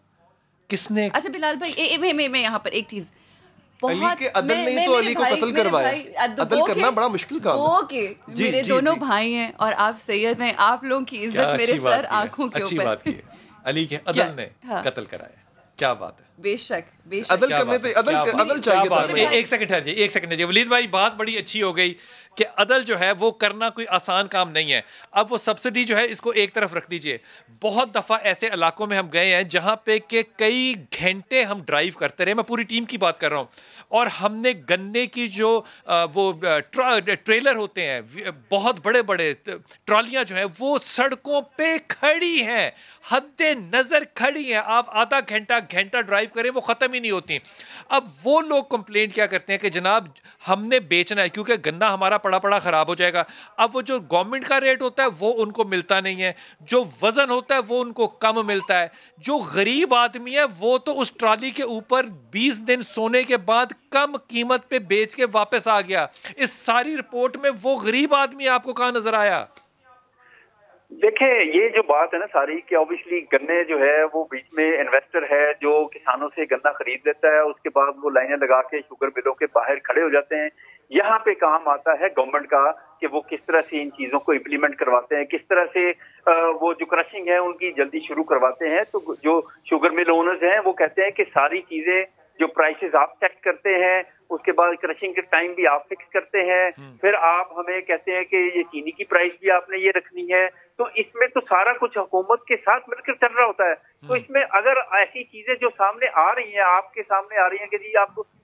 کس نے. اچھا بلال بھائی میں یہاں پر ایک چیز, علی کے عدل نہیں تو علی کو قتل کروایا. عدل کرنا بڑا مشکل کام ہے. اوکے میرے دونوں بھائی ہیں اور آپ سید ہیں, آپ لوگوں کی عزت میرے سر آنکھوں کے اوپر. اچھی بات کی, علی کے عدل نے قتل کرایا, کیا بات ہے. بے شک عدل کرنے تھے, عدل چاہیے. ایک سیکنڈ ایک سیکنڈ ولید بھائی, بات بڑی اچھی ہو گئی کہ عدل جو ہے وہ کرنا کوئی آسان کام نہیں ہے. اب وہ سبسڈی جو ہے اس کو ایک طرف رکھ دیجئے. بہت دفعہ ایسے علاقوں میں ہم گئے ہیں جہاں پہ کہ کئی گھنٹے ہم ڈرائیو کرتے رہے, میں پوری ٹیم کی بات کر رہا ہوں, اور ہم نے گنے کی جو وہ ٹریلر ہوتے ہیں, بہت بڑے بڑے ٹرالیاں جو ہیں وہ سڑکوں پہ کھڑی ہیں, حد نظر کھڑی ہیں. آپ آدھا گھنٹہ ڈرائیو کریں وہ ختم ہی نہیں ہوتی. اب وہ لوگ کمپلینٹ کیا کرتے ہیں کہ جناب ہم نے بیچنا ہے کیونکہ گنا ہمارا پڑا خراب ہو جائے گا. اب وہ جو گورنمنٹ کا ریٹ ہوتا ہے وہ ان کو ملتا نہیں ہے, جو وزن ہوتا ہے وہ ان کو کم ملتا ہے. جو غریب آدمی ہے وہ تو اس ٹرالی کے اوپر 20 دن سونے کے بعد کم قیمت پہ بیچ کے واپس آ گیا. اس ساری رپورٹ میں وہ غریب آدمی آپ کو کہاں نظر آیا؟ دیکھیں یہ جو بات ہے نا ساری کہ اوبیسلی گنے جو ہے وہ بیچ میں انویسٹر ہے جو کسانوں سے گنا خرید لیتا ہے, اس کے بعد وہ لائنیں لگا کے شوگر ملوں کے باہر کھڑے ہو جاتے ہیں. یہاں پہ کام آتا ہے گورنمنٹ کا کہ وہ کس طرح سے ان چیزوں کو امپلیمنٹ کرواتے ہیں, کس طرح سے وہ جو کرشنگ ہے ان کی جلدی شروع کرواتے ہیں. تو جو شوگر مل اونرز ہیں وہ کہتے ہیں کہ ساری چیزیں جو پرائسز آپ سیٹ کرتے ہیں, اس کے بعد کرشنگ کے ٹائم بھی آپ فکس کرتے ہیں, پھر آپ ہمیں کہتے ہیں کہ یہ چینی کی پرائس بھی آپ نے یہ رکھنی ہے. تو اس میں تو سارا کچھ حکومت کے ساتھ مل کر چل رہا ہوتا ہے. تو اس میں اگر ایسی چیزیں جو سامنے آ رہی ہیں, آپ کے سامنے آ رہی ہیں کہ جی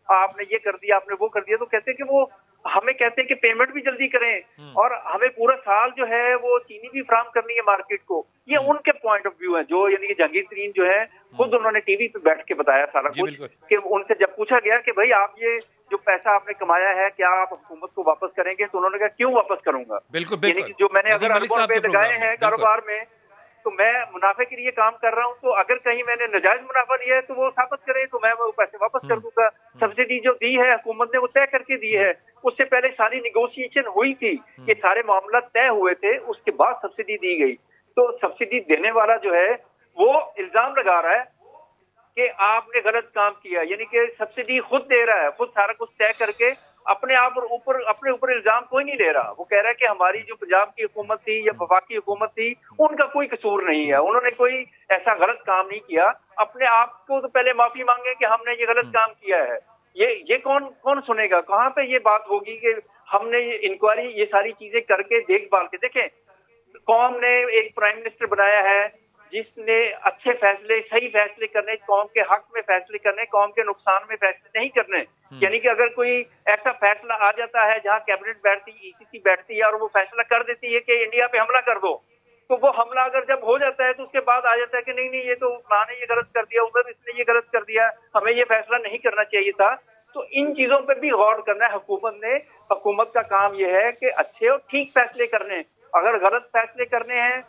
آپ نے یہ کر دیا, آپ نے وہ کر دیا, تو کہتے ہیں کہ وہ ہمیں کہتے ہیں کہ پیمنٹ بھی جلدی کریں اور ہمیں پورا سال جو ہے وہ چینی بھی فراہم کرنی ہے مارکیٹ کو. یہ ان کے پوائنٹ آف ویو ہے جو یعنی کہ جہانگیر ترین جو ہے خود انہوں نے ٹی وی پہ بیٹھ کے بتایا سارا کچھ, کہ ان سے جب پوچھا گیا کہ بھائی آپ یہ جو پیسہ آپ نے کمایا ہے کیا آپ حکومت کو واپس کریں گے, تو انہوں نے کہا کیوں واپس کروں گا, یعنی کہ جو میں نے اگر اربوں روپے لگائے ہیں کاروبار میں تو میں منافع کے لیے کام کر رہا ہوں, تو اگر کہیں میں نے ناجائز منافع لیا ہے تو وہ ثابت کرے تو میں وہ پیسے واپس کر دوں گا. سبسڈی جو دی ہے حکومت نے وہ طے کر کے دی ہے, اس سے پہلے ساری نیگوشیشن ہوئی تھی کہ سارے معاملات طے ہوئے تھے, اس کے بعد سبسڈی دی گئی. تو سبسڈی دینے والا جو ہے وہ الزام لگا رہا ہے کہ آپ نے غلط کام کیا, یعنی کہ سبسڈی خود دے رہا ہے, خود سارا کچھ طے کر کے اپنے اوپر الزام کوئی نہیں لے رہا. وہ کہہ رہا ہے کہ ہماری جو پنجاب کی حکومت تھی یا وفاقی حکومت تھی ان کا کوئی قصور نہیں ہے, انہوں نے کوئی ایسا غلط کام نہیں کیا. اپنے آپ کو تو پہلے معافی مانگے کہ ہم نے یہ غلط کام کیا ہے. یہ کون سنے گا, کہاں پہ یہ بات ہوگی کہ ہم نے انکوائری یہ ساری چیزیں کر کے دیکھ بھال کے. دیکھیں, قوم نے ایک پرائم منسٹر بنایا ہے جس نے اچھے فیصلے, صحیح فیصلے کرنے, قوم کے حق میں فیصلے کرنے, قوم کے نقصان میں فیصلے نہیں کرنے. یعنی کہ اگر کوئی ایسا فیصلہ آ جاتا ہے جہاں کیبنٹ بیٹھتی, ECC بیٹھتی ہے اور وہ فیصلہ کر دیتی ہے کہ انڈیا پہ حملہ کر دو, تو وہ حملہ اگر جب ہو جاتا ہے تو اس کے بعد آ جاتا ہے کہ نہیں یہ تو فلاں نے یہ غلط کر دیا, ادھر اس نے یہ غلط کر دیا, ہمیں یہ فیصلہ نہیں کرنا چاہیے تھا. تو ان چیزوں پہ بھی غور کرنا ہے حکومت نے. حکومت کا کام یہ ہے کہ اچھے اور ٹھیک فیصلے کرنے. اگر غلط فیصلے کرنے ہیں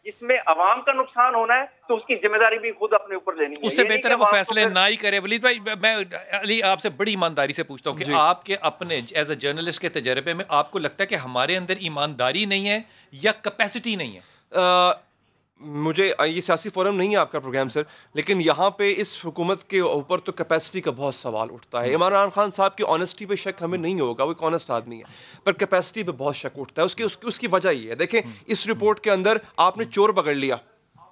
جس میں عوام کا نقصان ہونا ہے تو اس کی ذمہ داری بھی خود اپنے اوپر لینی ہے. اس سے بہتر ہے وہ فیصلے نہ ہی کرے. ولید بھائی, میں علی آپ سے بڑی ایمانداری سے پوچھتا ہوں کہ آپ کے اپنے ایز اے جرنلسٹ کے تجربے میں آپ کو لگتا ہے کہ ہمارے اندر ایمانداری نہیں ہے یا کیپیسٹی نہیں ہے؟ مجھے یہ سیاسی فورم نہیں ہے آپ کا پروگرام سر, لیکن یہاں پہ اس حکومت کے اوپر تو کیپیسٹی کا بہت سوال اٹھتا ہے. عمران خان صاحب کی آنیسٹی پہ شک ہمیں نہیں ہوگا, وہ ایک آنیسٹ آدمی ہے, پر کیپیسٹی پہ بہت شک اٹھتا ہے. اس کی وجہ یہ ہے, دیکھیں اس رپورٹ کے اندر آپ نے چور پکڑ لیا,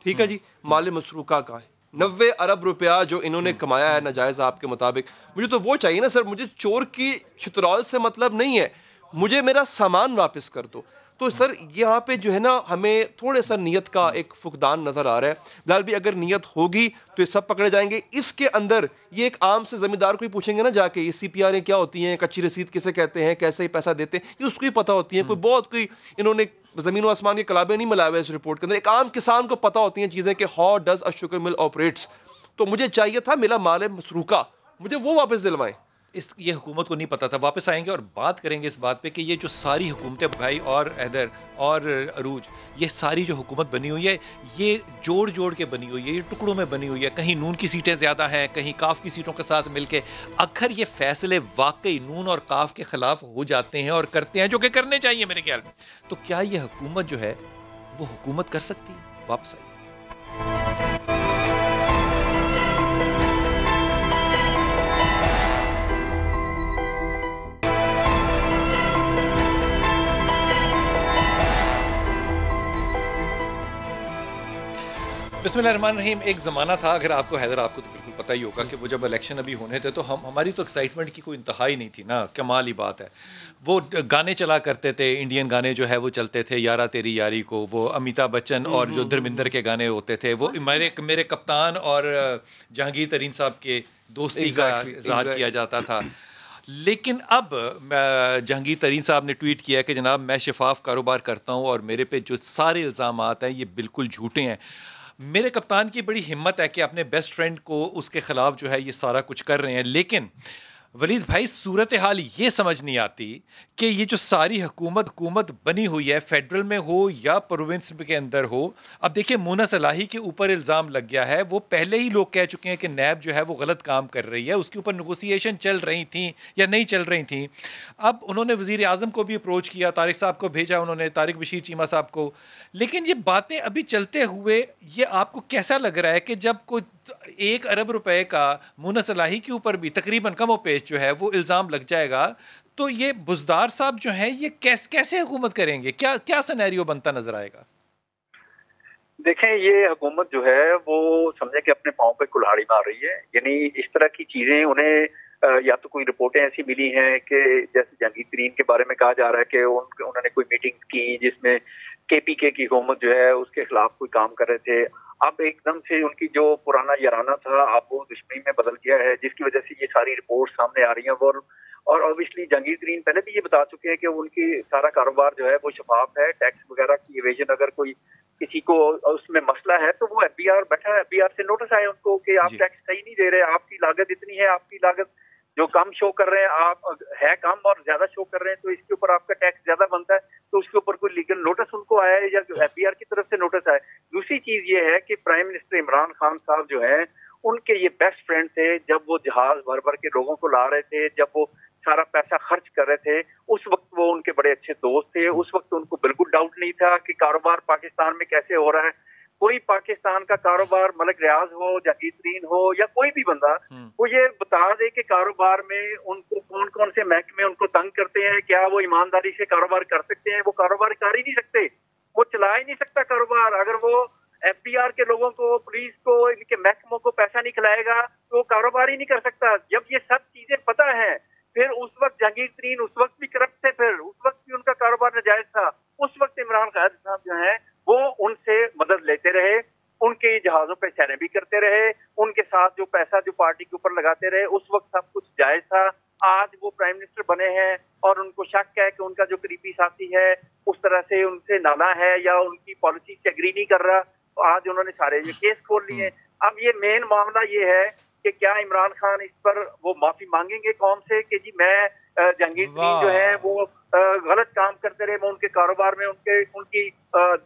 ٹھیک ہے جی, مال مسروقہ کا ہے 90 ارب روپیہ جو انہوں نے کمایا ہے ناجائز آپ کے مطابق. مجھے تو وہ چاہیے نا سر, مجھے چور کی چترال سے مطلب نہیں ہے, مجھے میرا سامان واپس کر دو. تو سر یہاں پہ جو ہے نا ہمیں تھوڑے سا نیت کا ایک فقدان نظر آ رہا ہے. بلال بھی اگر نیت ہوگی تو یہ سب پکڑے جائیں گے. اس کے اندر یہ ایک عام سے زمیندار کو ہی پوچھیں گے نا جا کے, یہ CPRیں کیا ہوتی ہیں, کچی رسید کسے کہتے ہیں, کیسے ہی پیسہ دیتے ہیں, یہ اس کو ہی پتہ ہوتی ہیں. کوئی انہوں نے زمین و آسمان کے کلابے نہیں ملائے ہوئے اس رپورٹ کے اندر. ایک عام کسان کو پتہ ہوتی ہیں چیزیں کہ how does a sugar mill operates. تو مجھے چاہیے تھا میرا مال مسروقہ مجھے وہ واپس دلوائیں. یہ حکومت کو نہیں پتا تھا. واپس آئیں گے اور بات کریں گے اس بات پہ کہ یہ جو ساری حکومتیں بھائی اور حیدر اور عروج, یہ ساری جو حکومت بنی ہوئی ہے یہ جوڑ کے بنی ہوئی ہے, یہ ٹکڑوں میں بنی ہوئی ہے. کہیں نون کی سیٹیں زیادہ ہیں, کہیں کاف کی سیٹوں کے ساتھ مل کے. اگر یہ فیصلے واقعی نون اور کاف کے خلاف ہو جاتے ہیں اور کرتے ہیں, جو کہ کرنے چاہیے میرے خیال میں, تو کیا یہ حکومت جو ہے وہ حکومت کر سکتی ہے؟ واپس آئیے. بسم اللہ الرحمن الرحیم. ایک زمانہ تھا, اگر آپ کو حیدر آپ کو تو بالکل پتہ ہی ہوگا کہ وہ جب الیکشن ابھی ہونے تھے تو ہماری تو ایکسائٹمنٹ کی کوئی انتہا ہی نہیں تھی نا. کمال ہی بات ہے, وہ گانے چلا کرتے تھے, انڈین گانے جو ہے وہ چلتے تھے, یارا تیری یاری کو, وہ امیتابھ بچن اور جو دھرمیندر کے گانے ہوتے تھے, وہ میرے کپتان اور جہانگیر ترین صاحب کے دوستی کا اظہار کیا جاتا تھا. لیکن اب جہانگیر ترین صاحب نے ٹویٹ کیا کہ جناب میں شفاف کاروبار کرتا ہوں اور میرے پہ جو سارے الزامات ہیں یہ بالکل جھوٹے ہیں. میرے کپتان کی بڑی ہمت ہے کہ اپنے بیسٹ فرینڈ کو اس کے خلاف جو ہے یہ سارا کچھ کر رہے ہیں. لیکن ولید بھائی صورتحال یہ سمجھ نہیں آتی کہ یہ جو ساری حکومت بنی ہوئی ہے, فیڈرل میں ہو یا پروونس کے اندر ہو. اب دیکھیں مونا صلاحی کے اوپر الزام لگ گیا ہے, وہ پہلے ہی لوگ کہہ چکے ہیں کہ نیب جو ہے وہ غلط کام کر رہی ہے, اس کے اوپر نیگوسیشن چل رہی تھیں یا نہیں چل رہی تھیں. اب انہوں نے وزیر اعظم کو بھی اپروچ کیا, طارق صاحب کو بھیجا انہوں نے, طارق بشیر چیمہ صاحب کو. لیکن یہ باتیں ابھی چلتے ہوئے یہ آپ کو کیسا لگ رہا ہے کہ جب کوئی 1 ارب روپے کا مونا صلاحی کے اوپر بھی تقریباً کم و پیش جو ہے وہ الزام لگ جائے گا, تو یہ بزدار صاحب جو ہیں یہ کیسے حکومت کریں گے؟ کیا سینیریو بنتا نظر آئے گا؟ دیکھیں یہ حکومت جو ہے وہ سمجھے کہ اپنے پاؤں پہ کلہاڑی مار رہی ہے. یعنی اس طرح کی چیزیں انہیں یا تو کوئی رپورٹیں ایسی ملی ہیں کہ جیسے جہانگیر ترین کے بارے میں کہا جا رہا ہے کہ انہوں نے کوئی میٹنگ کی جس میں KPK کی حکومت جو ہے اس کے خلاف کوئی کام کر رہے تھے. اب ایک دم سے ان کی جو پرانا یارانہ تھا اب وہ دشمنی میں بدل گیا ہے, جس کی وجہ سے یہ ساری رپورٹ سامنے آ رہی ہیں. اور اوبیسلی جہانگیر ترین پہلے بھی یہ بتا چکے ہیں کہ ان کی سارا کاروبار جو ہے وہ شفاف ہے. ٹیکس وغیرہ کی ایویژن اگر کوئی کسی کو اس میں مسئلہ ہے تو وہ FBR بیٹھا ہے, FBR سے نوٹس آئے ان کو کہ آپ ٹیکس صحیح نہیں دے رہے, آپ کی لاگت اتنی ہے, آپ کی لاگت جو کم شو کر رہے ہیں آپ ہے کم اور زیادہ شو کر رہے ہیں, تو اس کے اوپر آپ کا ٹیکس زیادہ بنتا ہے. تو اس کے اوپر کوئی لیگل نوٹس ان کو آیا ہے یا FBR کی طرف سے نوٹس آیا. دوسری دوسری چیز یہ ہے کہ پرائم منسٹر عمران خان صاحب جو ہیں ان کے یہ بیسٹ فرینڈ تھے. جب وہ جہاز بھر بھر کے لوگوں کو لا رہے تھے, جب وہ سارا پیسہ خرچ کر رہے تھے, اس وقت وہ ان کے بڑے اچھے دوست تھے. اس وقت ان کو بالکل ڈاؤٹ نہیں تھا کہ کاروبار پاکستان میں کیسے ہو رہا ہے. کوئی پاکستان کا کاروبار, ملک ریاض ہو, جہانگیر ترین ہو یا کوئی بھی بندہ, وہ یہ بتا دے کہ کاروبار میں ان کو کون کون سے محکمے ان کو تنگ کرتے ہیں, کیا وہ ایمانداری سے کاروبار کر سکتے ہیں. وہ کاروبار کر ہی نہیں سکتے, وہ چلا ہی نہیں سکتا کاروبار. اگر وہ ایف بی آر کے لوگوں کو, پولیس کو, ان کے محکموں کو پیسہ نہیں کھلائے گا تو وہ کاروبار ہی نہیں کر سکتا. جب یہ سب چیزیں پتہ ہیں, پھر اس وقت جہانگیر ترین اس وقت بھی کرپٹ تھے, پھر اس وقت بھی ان کا کاروبار ناجائز تھا. اس وقت عمران خان صاحب جو ہیں وہ ان سے مدد لیتے رہے, ان کے جہازوں پہ سیریں بھی کرتے رہے, ان کے ساتھ جو پیسہ جو پارٹی کے اوپر لگاتے رہے. اس وقت سب کچھ جائز تھا. آج وہ پرائم منسٹر بنے ہیں اور ان کو شک ہے کہ ان کا جو قریبی ساتھی ہے اس طرح سے ان سے نالا ہے یا ان کی پالیسی سے اگری نہیں کر رہا, تو آج انہوں نے سارے یہ کیس کھول لیے. اب یہ مین معاملہ یہ ہے کہ کیا عمران خان اس پر وہ معافی مانگیں گے قوم سے کہ جی میں جہانگیر ترین جو ہے وہ غلط کام کرتے رہے, میں ان کے کاروبار میں ان کی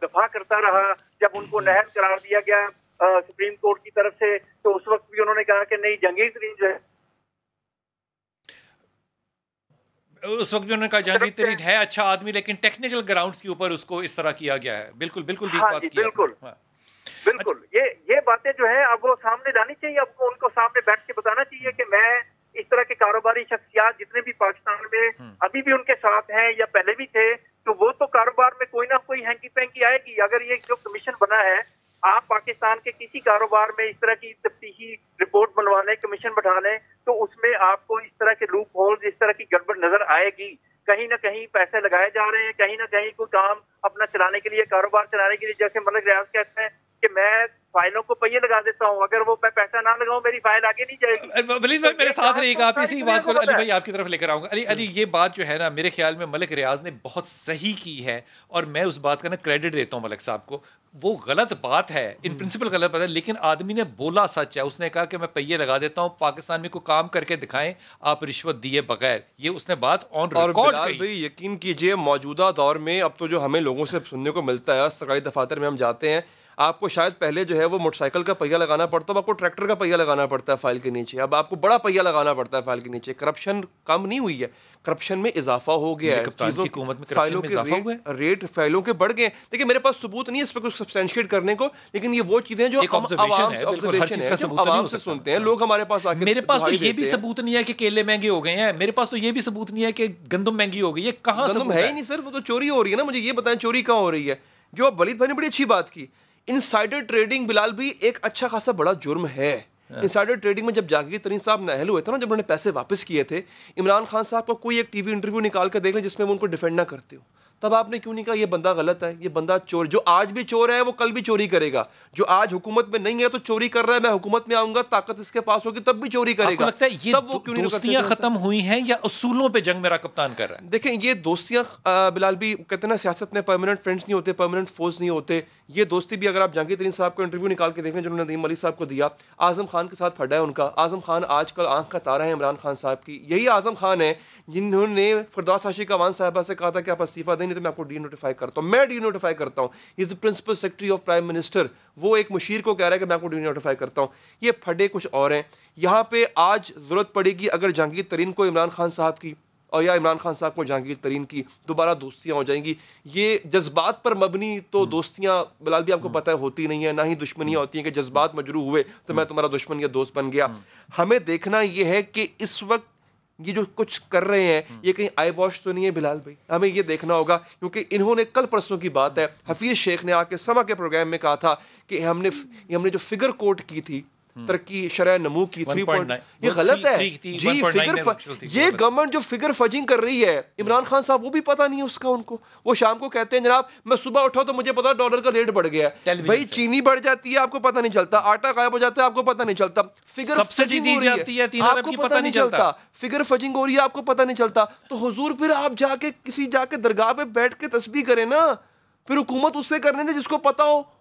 دفاع کرتا رہا. جب ان کو نہر قرار دیا گیا سپریم کورٹ کی طرف سے تو اس وقت بھی انہوں نے کہا کہ نہیں, جہانگیر ترین جو ہے, اس وقت بھی انہوں نے کہا جہانگیر ترین ہے اچھا آدمی لیکن ٹیکنیکل گراؤنڈز کے اوپر اس کو اس طرح کیا گیا ہے. بالکل بالکل ٹھیک بات کی. بالکل یہ باتیں جو ہیں اب وہ سامنے لانی چاہیے. اب کو ان کو سامنے بیٹھ کے بتانا چاہیے کہ میں اس طرح کے کاروباری شخصیات جتنے بھی پاکستان میں ابھی بھی ان کے ساتھ ہیں یا پہلے بھی تھے, تو وہ تو کاروبار میں کوئی نہ کوئی ہینکی پینکی آئے گی. اگر یہ جو کمیشن بنا ہے, آپ پاکستان کے کسی کاروبار میں اس طرح کی تفتیشی رپورٹ بنوا لیں, کمیشن بٹھا لیں, تو اس میں آپ کو اس طرح کے لوپ ہولز, اس طرح کی گڑبڑ نظر آئے گی. کہیں نہ کہیں پیسے لگائے جا رہے ہیں, کہیں نہ کہیں کوئی کام اپنا چلانے کے لیے, کاروبار چلانے کے لیے, جیسے ملک ریاض کہتے ہیں کہ میں فائلوں کو پہیے لگا دیتا ہوں, اگر وہ میں پیسہ نہ لگاؤں میری فائل آگے نہیں جائے گی. ولید بھائی میرے ساتھ رہیے گا, آپ اسی بات کو علی بھائی آپ کی طرف لے کر آؤں گا. علی یہ بات جو ہے نا میرے خیال میں ملک ریاض نے بہت صحیح کی ہے, اور میں اس بات کا نا کریڈٹ دیتا ہوں ملک صاحب کو. وہ غلط بات ہے, ان پرنسپل غلط بات ہے, لیکن آدمی نے بولا سچ ہے. اس نے کہا کہ میں پہیے لگا دیتا ہوں, پاکستان میں کوئی کام کر کے دکھائیں آپ رشوت دیے بغیر. یہ اس نے بات آن ریکارڈ کہی. بھائی یقین کیجئے موجودہ دور میں اب تو جو ہمیں لوگوں سے سننے کو ملتا ہے, سرکاری دفاتر میں ہم جاتے ہیں, آپ کو شاید پہلے جو ہے وہ موٹر سائیکل کا پہیہ لگانا پڑتا ہے, اب آپ کو ٹریکٹر کا پہیہ لگانا پڑتا ہے فائل کے نیچے, اب آپ کو بڑا پہیہ لگانا پڑتا ہے فائل کے نیچے. کرپشن کم نہیں ہوئی ہے, کرپشن میں اضافہ ہو گیا ہے. فائلوں کے ریٹ فائلوں کے بڑھ گئے. دیکھیں میرے پاس ثبوت نہیں ہے اس پہ کچھ سبسٹینشیٹ کرنے کو, لیکن یہ وہ چیزیں جو عوام سے سنتے ہیں لوگ ہمارے پاس آ کے. میرے پاس تو یہ بھی ثبوت نہیں ہے کہ کیلے مہنگے ہو گئے ہیں, میرے پاس تو یہ بھی ثبوت نہیں ہے کہ گندم مہنگی ہو گئی ہے. کہاں گندم ہے ہی نہیں سر, وہ تو چوری ہو رہی ہے نا. مجھے یہ بتائیں چوری کہاں ہو رہی ہے؟ جو ولید بھائی نے بڑی اچھی بات کی, انسائڈر ٹریڈنگ بلال بھی ایک اچھا خاصا بڑا جرم ہے. انسائڈر ٹریڈنگ میں جب جہانگیر ترین صاحب نااہل ہوئے تھے نا, جب انہوں نے پیسے واپس کیے تھے, عمران خان صاحب کا کوئی ایک ٹی وی انٹرویو نکال کے دیکھ لیں جس میں وہ ان کو ڈیفینڈ نہ کرتے ہو, تب آپ نے کیوں نہیں کہا یہ بندہ غلط ہے, یہ بندہ چور, جو آج بھی چور ہے وہ کل بھی چوری کرے گا, جو آج حکومت میں نہیں ہے تو چوری کر رہا ہے, میں حکومت میں آؤں گا طاقت اس کے پاس ہوگی تب بھی چوری کرے گا. لگتا ہے یہ دوستیاں ختم ہوئی ہیں یا اصولوں پہ جنگ میرا کپتان کر رہا ہے؟ دیکھیں یہ دوستیاں بلال بھی کہتے ہیں نا سیاست میں پرماننٹ فرینڈز نہیں ہوتے, پرماننٹ فوز نہیں ہوتے. یہ دوستی بھی اگر آپ جہانگیر ترین صاحب کو انٹرویو نکال کے دیکھ لیں جنہوں نے ندیم علی صاحب کو دیا, اعظم خان کے ساتھ پھڑا ہے ان کا. اعظم خان آج کل آنکھ کا تارا ہے عمران خان صاحب کی. یہی اعظم خان ہے جنہوں نے فردوس عاشق عوان صاحبہ سے کہا تھا کہ آپ استعفیٰ دیں نہیں تو میں آپ کو ڈی نوٹیفائی کرتا ہوں. میں ڈی نوٹیفائی کرتا ہوں. یہ principal secretary of prime minister, وہ ایک مشیر کو کہہ رہا ہے کہ میں آپ کو ڈی نوٹیفائی کرتا ہوں. یہ پھڈے کچھ اور ہیں. یہاں پہ آج ضرورت پڑے گی اگر جہانگیر ترین کو عمران خان صاحب کی اور یا عمران خان صاحب کو جہانگیر ترین کی دوبارہ دوستیاں ہو جائیں گی. یہ جذبات پر مبنی تو دوستیاں بلال بھی آپ کو پتہ ہے ہوتی نہیں ہیں, نہ ہی دشمنیاں ہوتی ہیں کہ جذبات مجروح ہوئے تو میں تمہارا دشمن یا دوست بن گیا. ہمیں دیکھنا یہ ہے کہ اس وقت یہ جو کچھ کر رہے ہیں یہ کہیں آئی واش تو نہیں ہے بلال بھائی. ہمیں یہ دیکھنا ہوگا کیونکہ انہوں نے کل پرسوں کی بات ہے, حفیظ شیخ نے آ کے سما کے پروگرام میں کہا تھا کہ ہم نے جو فگر کوٹ کی تھی ترقی شرح نمو کی 3.9, یہ غلط ہے جی. یہ گورنمنٹ جو فگر فجنگ کر رہی ہے, عمران خان صاحب وہ بھی پتہ نہیں اس کا ان کو. وہ شام کو کہتے ہیں جناب میں صبح اٹھا تو مجھے پتا ڈالر کا ریٹ بڑھ گیا ہے. بھائی چینی بڑھ جاتی ہے آپ کو پتہ نہیں چلتا, آٹا غائب ہو جاتا ہے آپ کو پتہ نہیں چلتا, فگر سبسڈی دی جاتی ہے آپ کو پتہ نہیں چلتا, فگر فجنگ ہو رہی ہے آپ کو پتہ نہیں چلتا. تو حضور پھر آپ جا کے کسی درگاہ پہ بیٹھ کے تسبیح کریں نا, پھر حکومت اس سے کرنے دے جس کو پتا ہو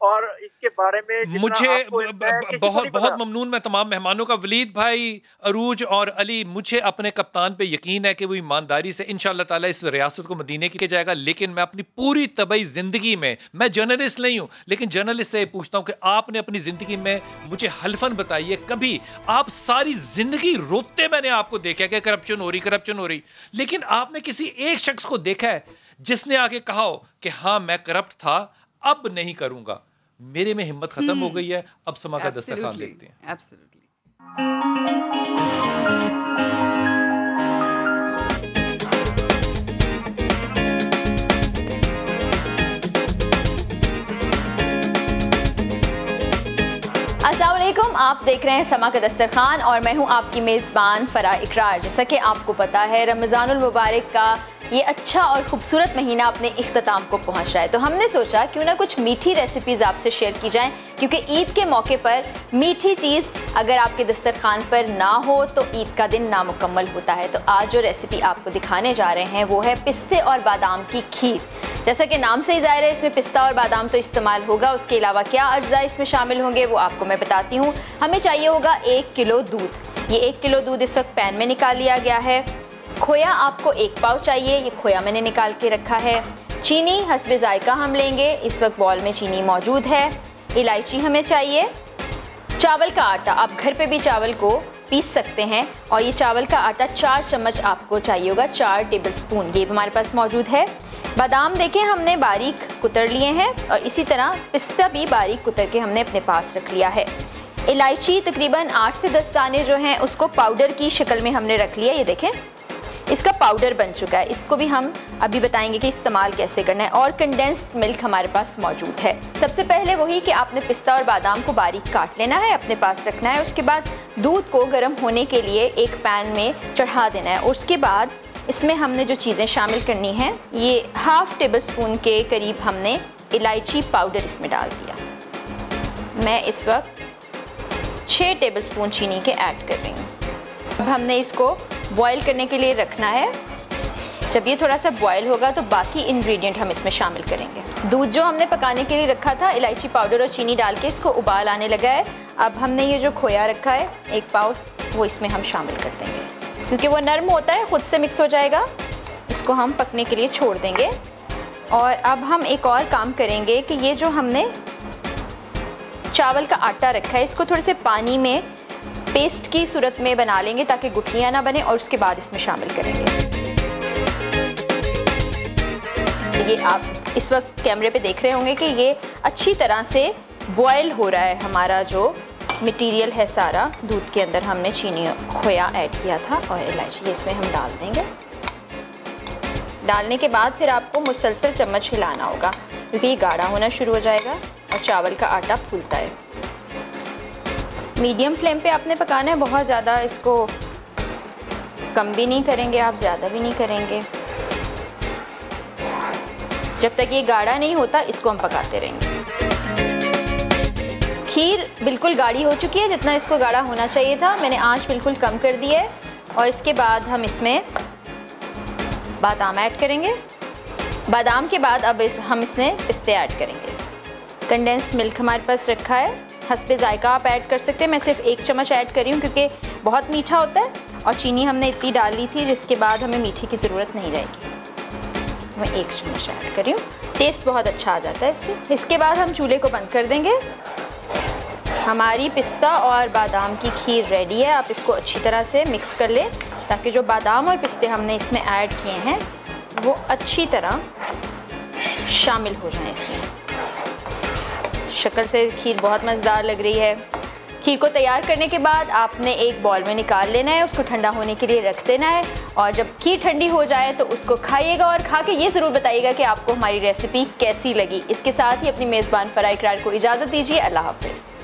اور اس کے بارے میں مجھے بہت ممنون میں تمام مہمانوں کا. ولید بھائی، عروج اور علی، مجھے اپنے کپتان پہ یقین ہے کہ وہ ایمانداری سے انشاءاللہ تعالیٰ اس ریاست کو مدینے کی جائے گا. لیکن میں اپنی پوری طبعی زندگی میں جرنلسٹ نہیں ہوں، لیکن جرنلسٹ سے پوچھتا ہوں کہ آپ نے اپنی زندگی میں مجھے حلفاً بتائیے کبھی آپ ساری زندگی روتے میں نے آپ کو دیکھا کہ کرپشن ہو رہی، لیکن آپ نے کسی ایک شخص کو دیکھا ہے جس نے آگے کہا ہو کہ ہاں میں کرپٹ تھا، اب نہیں کروں گا؟ میرے میں ہمت ختم ہو گئی ہے. اب سما کا دسترخوان دیکھتے ہیں. السلام علیکم، آپ دیکھ رہے ہیں سما کا دسترخوان اور میں ہوں آپ کی میزبان فرا اقرار. جیسا کہ آپ کو پتا ہے رمضان المبارک کا یہ اچھا اور خوبصورت مہینہ اپنے اختتام کو پہنچ رہا ہے، تو ہم نے سوچا کیوں نہ کچھ میٹھی ریسیپیز آپ سے شیئر کی جائیں، کیونکہ عید کے موقع پر میٹھی چیز اگر آپ کے دسترخوان پر نہ ہو تو عید کا دن نامکمل ہوتا ہے. تو آج جو ریسیپی آپ کو دکھانے جا رہے ہیں وہ ہے پستے اور بادام کی کھیر. جیسا کہ نام سے ہی ظاہر ہے اس میں پستہ اور بادام تو استعمال ہوگا، اس کے علاوہ کیا اجزاء اس میں شامل ہوں گے وہ آپ کو میں بتاتی ہوں. ہمیں چاہیے ہوگا 1 کلو دودھ. یہ 1 کلو دودھ اس وقت پین میں نکال لیا گیا ہے. کھویا آپ کو 1 پاؤ چاہیے، یہ کھویا میں نے نکال کے رکھا ہے. چینی حسب ذائقہ ہم لیں گے، اس وقت بال میں چینی موجود ہے. الائچی ہمیں چاہیے. چاول کا آٹا، آپ گھر پہ بھی چاول کو پیس سکتے ہیں اور یہ چاول کا آٹا 4 چمچ آپ کو چاہیے ہوگا، 4 ٹیبل سپون، یہ ہمارے پاس موجود ہے. بادام دیکھیں ہم نے باریک کتر لیے ہیں اور اسی طرح پستہ بھی باریک کتر کے ہم نے اپنے پاس رکھ لیا ہے. الائچی تقریباً 8 سے 10 دانے جو ہیں اس کو پاؤڈر کی شکل میں ہم نے رکھ لیا. یہ دیکھیں اس کا پاؤڈر بن چکا ہے، اس کو بھی ہم ابھی بتائیں گے کہ استعمال کیسے کرنا ہے. اور کنڈینسڈ ملک ہمارے پاس موجود ہے. سب سے پہلے وہی کہ آپ نے پستہ اور بادام کو باریک کاٹ لینا ہے، اپنے پاس رکھنا ہے. اس کے بعد دودھ کو گرم ہونے کے لیے ایک پین میں چڑھا دینا ہے. اور اس کے بعد اس میں ہم نے جو چیزیں شامل کرنی ہیں، یہ ½ ٹیبل سپون کے قریب ہم نے الائچی پاؤڈر اس میں ڈال دیا. میں اس وقت 6 ٹیبل سپون چینی کے ایڈ کر رہی ہوں. اب ہم نے اس کو بوائل کرنے کے لیے رکھنا ہے. جب یہ تھوڑا سا بوائل ہوگا تو باقی انگریڈینٹ ہم اس میں شامل کریں گے. دودھ جو ہم نے پکانے کے لیے رکھا تھا، الائچی پاؤڈر اور چینی ڈال کے اس کو ابال آنے لگا ہے. اب ہم نے یہ جو کھویا رکھا ہے 1 پاؤ، وہ اس میں ہم شامل کر دیں گے. کیونکہ وہ نرم ہوتا ہے خود سے مکس ہو جائے گا، اس کو ہم پکنے کے لیے چھوڑ دیں گے. اور اب ہم ایک اور کام کریں گے کہ یہ جو ہم نے چاول کا آٹا رکھا ہے اس کو تھوڑے سے پانی میں پیسٹ کی صورت میں بنا لیں گے تاکہ گٹھلیاں نہ بنے، اور اس کے بعد اس میں شامل کریں گے. یہ آپ اس وقت کیمرے پہ دیکھ رہے ہوں گے کہ یہ اچھی طرح سے بوائل ہو رہا ہے. ہمارا جو مٹیریل ہے سارا، دودھ کے اندر ہم نے چینی کھویا ایڈ کیا تھا اور الائچی اس میں ہم ڈال دیں گے. ڈالنے کے بعد پھر آپ کو مسلسل چمچ ہلانا ہوگا کیونکہ یہ گاڑھا ہونا شروع ہو جائے گا اور چاول کا آٹا پھولتا ہے. میڈیم فلیم پہ آپ نے پکانا ہے، بہت زیادہ اس کو کم بھی نہیں کریں گے، آپ زیادہ بھی نہیں کریں گے. جب تک یہ گاڑھا نہیں ہوتا اس کو ہم پکاتے رہیں گے. کھیر بالکل گاڑھی ہو چکی ہے، جتنا اس کو گاڑھا ہونا چاہیے تھا. میں نے آنچ بالکل کم کر دی ہے. اور اس کے بعد ہم اس میں بادام ایڈ کریں گے. بادام کے بعد اب ہم اس میں پستے ایڈ کریں گے. کنڈینسڈ ملک ہمارے پاس رکھا ہے، حسب ذائقہ آپ ایڈ کر سکتے ہیں. میں صرف 1 چمچ ایڈ کر رہی ہوں کیونکہ بہت میٹھا ہوتا ہے اور چینی ہم نے اتنی ڈال لی تھی جس کے بعد ہمیں میٹھی کی ضرورت نہیں رہے گی. میں 1 چمچ ایڈ کر رہی ہوں، ٹیسٹ بہت اچھا آ جاتا ہے اس سے. اس کے بعد ہم چولہے کو بند کر دیں گے. ہماری پستہ اور بادام کی کھیر ریڈی ہے. آپ اس کو اچھی طرح سے مکس کر لیں تاکہ جو بادام اور پستے ہم نے اس میں ایڈ کیے ہیں وہ اچھی طرح شامل ہو جائیں اس میں. شکل سے کھیر بہت مزیدار لگ رہی ہے. کھیر کو تیار کرنے کے بعد آپ نے ایک بال میں نکال لینا ہے، اس کو ٹھنڈا ہونے کے لیے رکھ دینا ہے. اور جب کھیر ٹھنڈی ہو جائے تو اس کو کھائیے گا اور کھا کے یہ ضرور بتائیے گا کہ آپ کو ہماری ریسیپی کیسی لگی. اس کے ساتھ ہی اپنی میزبان فرا اقرار کو اجازت دیجیے. اللہ حافظ.